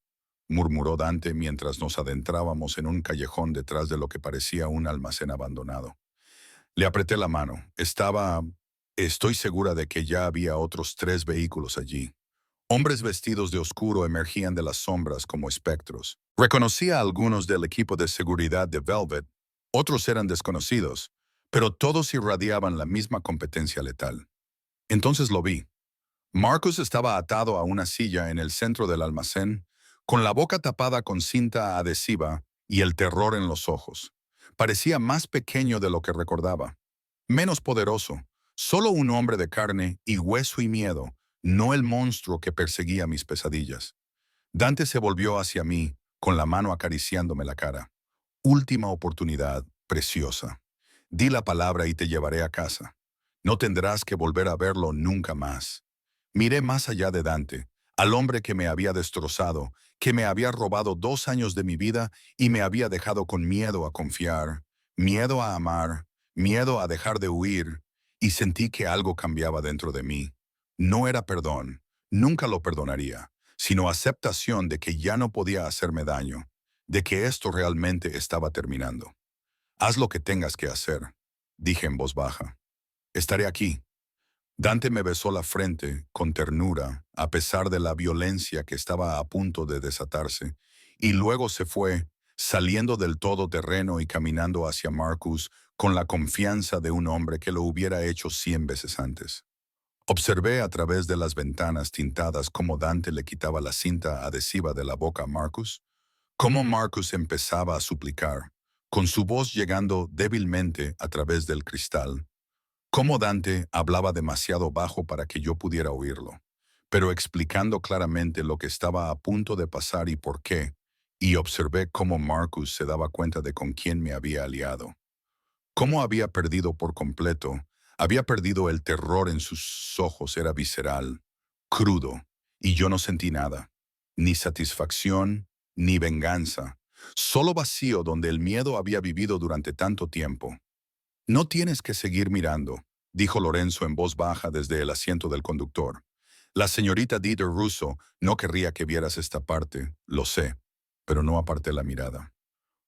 murmuró Dante mientras nos adentrábamos en un callejón detrás de lo que parecía un almacén abandonado. Le apreté la mano. Estoy segura de que ya había otros 3 vehículos allí. Hombres vestidos de oscuro emergían de las sombras como espectros. Reconocía a algunos del equipo de seguridad de Velvet, otros eran desconocidos, pero todos irradiaban la misma competencia letal. Entonces lo vi. Marcus estaba atado a una silla en el centro del almacén, con la boca tapada con cinta adhesiva y el terror en los ojos. Parecía más pequeño de lo que recordaba, menos poderoso, solo un hombre de carne y hueso y miedo, no el monstruo que perseguía mis pesadillas. Dante se volvió hacia mí, con la mano acariciándome la cara. Última oportunidad, preciosa. Di la palabra y te llevaré a casa. No tendrás que volver a verlo nunca más. Miré más allá de Dante, al hombre que me había destrozado, que me había robado 2 años de mi vida y me había dejado con miedo a confiar, miedo a amar, miedo a dejar de huir, y sentí que algo cambiaba dentro de mí. No era perdón, nunca lo perdonaría, sino aceptación de que ya no podía hacerme daño, de que esto realmente estaba terminando. Haz lo que tengas que hacer, dije en voz baja. Estaré aquí. Dante me besó la frente con ternura, a pesar de la violencia que estaba a punto de desatarse, y luego se fue, saliendo del todoterreno y caminando hacia Marcus con la confianza de un hombre que lo hubiera hecho 100 veces antes. Observé a través de las ventanas tintadas cómo Dante le quitaba la cinta adhesiva de la boca a Marcus, cómo Marcus empezaba a suplicar, con su voz llegando débilmente a través del cristal, cómo Dante hablaba demasiado bajo para que yo pudiera oírlo, pero explicando claramente lo que estaba a punto de pasar y por qué, y observé cómo Marcus se daba cuenta de con quién me había aliado. Cómo había perdido por completo, había perdido el terror en sus ojos, era visceral, crudo, y yo no sentí nada, ni satisfacción, ni venganza, solo vacío donde el miedo había vivido durante tanto tiempo. No tienes que seguir mirando, dijo Lorenzo en voz baja desde el asiento del conductor. La señorita Dieter Russo no querría que vieras esta parte, lo sé, pero no aparté la mirada.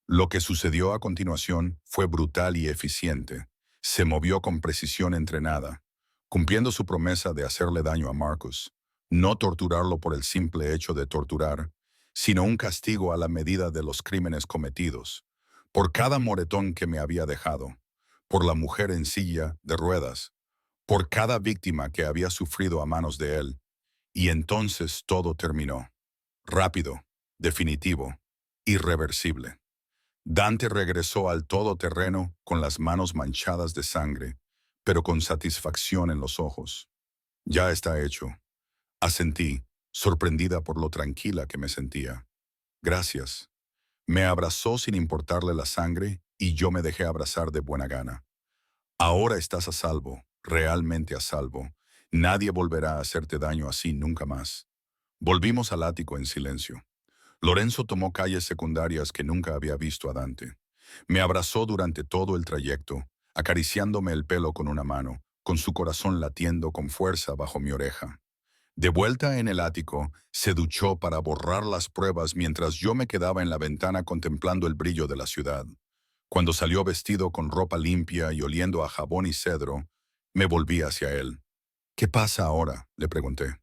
Lo que sucedió a continuación fue brutal y eficiente. Se movió con precisión entrenada, cumpliendo su promesa de hacerle daño a Marcus, no torturarlo por el simple hecho de torturar, sino un castigo a la medida de los crímenes cometidos, por cada moretón que me había dejado, por la mujer en silla de ruedas, por cada víctima que había sufrido a manos de él. Y entonces todo terminó. Rápido, definitivo, irreversible. Dante regresó al todoterreno con las manos manchadas de sangre, pero con satisfacción en los ojos. Ya está hecho. Asentí, sorprendida por lo tranquila que me sentía. Gracias. Me abrazó sin importarle la sangre y yo me dejé abrazar de buena gana. Ahora estás a salvo, realmente a salvo. Nadie volverá a hacerte daño así nunca más. Volvimos al ático en silencio. Lorenzo tomó calles secundarias que nunca había visto a Dante. Me abrazó durante todo el trayecto, acariciándome el pelo con una mano, con su corazón latiendo con fuerza bajo mi oreja. De vuelta en el ático, se duchó para borrar las pruebas mientras yo me quedaba en la ventana contemplando el brillo de la ciudad. Cuando salió vestido con ropa limpia y oliendo a jabón y cedro, me volví hacia él. ¿Qué pasa ahora?, le pregunté.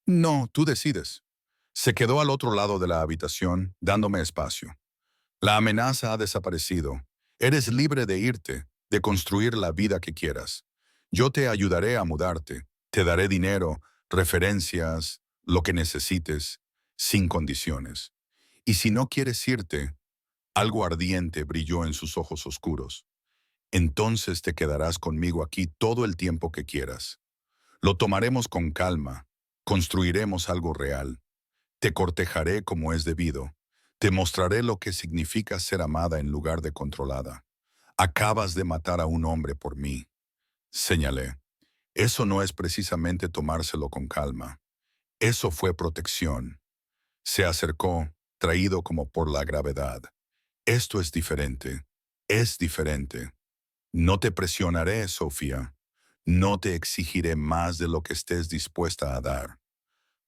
No, tú decides. Se quedó al otro lado de la habitación, dándome espacio. La amenaza ha desaparecido. Eres libre de irte, de construir la vida que quieras. Yo te ayudaré a mudarte, te daré dinero, referencias, lo que necesites, sin condiciones. Y si no quieres irte, algo ardiente brilló en sus ojos oscuros. Entonces te quedarás conmigo aquí todo el tiempo que quieras. Lo tomaremos con calma, construiremos algo real. Te cortejaré como es debido. Te mostraré lo que significa ser amada en lugar de controlada. Acabas de matar a un hombre por mí, señalé. Eso no es precisamente tomárselo con calma. Eso fue protección. Se acercó, traído como por la gravedad. Esto es diferente. Es diferente. No te presionaré, Sofía. No te exigiré más de lo que estés dispuesta a dar.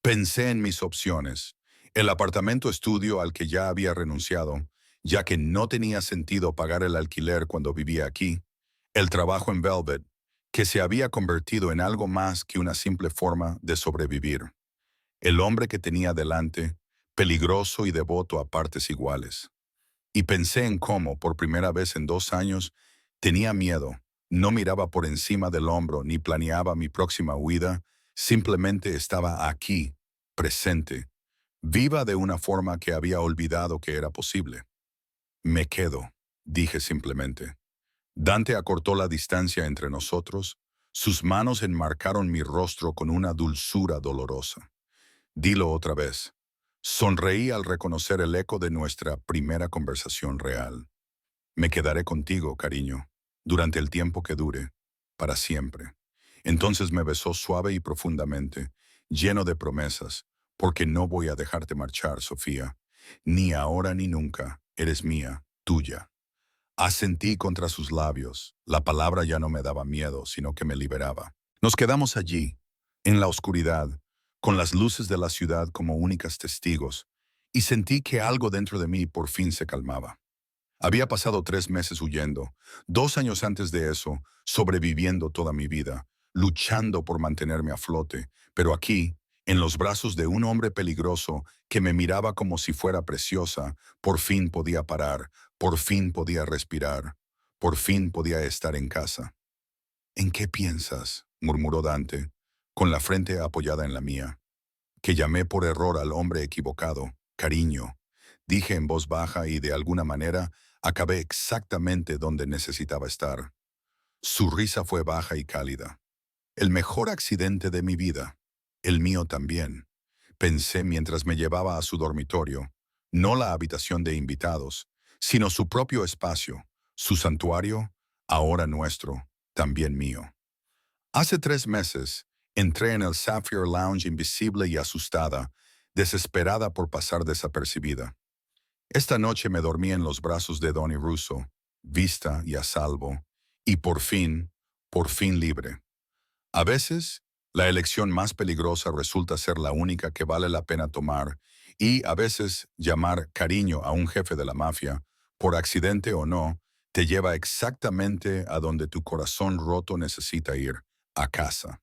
Pensé en mis opciones. El apartamento estudio al que ya había renunciado, ya que no tenía sentido pagar el alquiler cuando vivía aquí. El trabajo en Velvet, que se había convertido en algo más que una simple forma de sobrevivir. El hombre que tenía delante, peligroso y devoto a partes iguales. Y pensé en cómo, por primera vez en 2 años, tenía miedo. No miraba por encima del hombro ni planeaba mi próxima huida, simplemente estaba aquí, presente, viva de una forma que había olvidado que era posible. Me quedo, dije simplemente. Dante acortó la distancia entre nosotros, sus manos enmarcaron mi rostro con una dulzura dolorosa. Dilo otra vez. Sonreí al reconocer el eco de nuestra primera conversación real. Me quedaré contigo, cariño, durante el tiempo que dure, para siempre. Entonces me besó suave y profundamente, lleno de promesas, porque no voy a dejarte marchar, Sofía. Ni ahora ni nunca, eres mía, tuya. Asentí contra sus labios. La palabra ya no me daba miedo, sino que me liberaba. Nos quedamos allí, en la oscuridad, con las luces de la ciudad como únicas testigos, y sentí que algo dentro de mí por fin se calmaba. Había pasado 3 meses huyendo, 2 años antes de eso, sobreviviendo toda mi vida, luchando por mantenerme a flote, pero aquí, en los brazos de un hombre peligroso que me miraba como si fuera preciosa, por fin podía parar, por fin podía respirar, por fin podía estar en casa. ¿En qué piensas?, murmuró Dante, con la frente apoyada en la mía. Que llamé por error al hombre equivocado, cariño. Dije en voz baja y de alguna manera acabé exactamente donde necesitaba estar. Su risa fue baja y cálida. El mejor accidente de mi vida. El mío también. Pensé mientras me llevaba a su dormitorio. No la habitación de invitados, sino su propio espacio, su santuario, ahora nuestro, también mío. Hace 3 meses, entré en el Sapphire Lounge invisible y asustada, desesperada por pasar desapercibida. Esta noche me dormí en los brazos de Donny Russo, vista y a salvo, y por fin libre. A veces, la elección más peligrosa resulta ser la única que vale la pena tomar, y a veces llamar cariño a un jefe de la mafia, por accidente o no, te lleva exactamente a donde tu corazón roto necesita ir, a casa.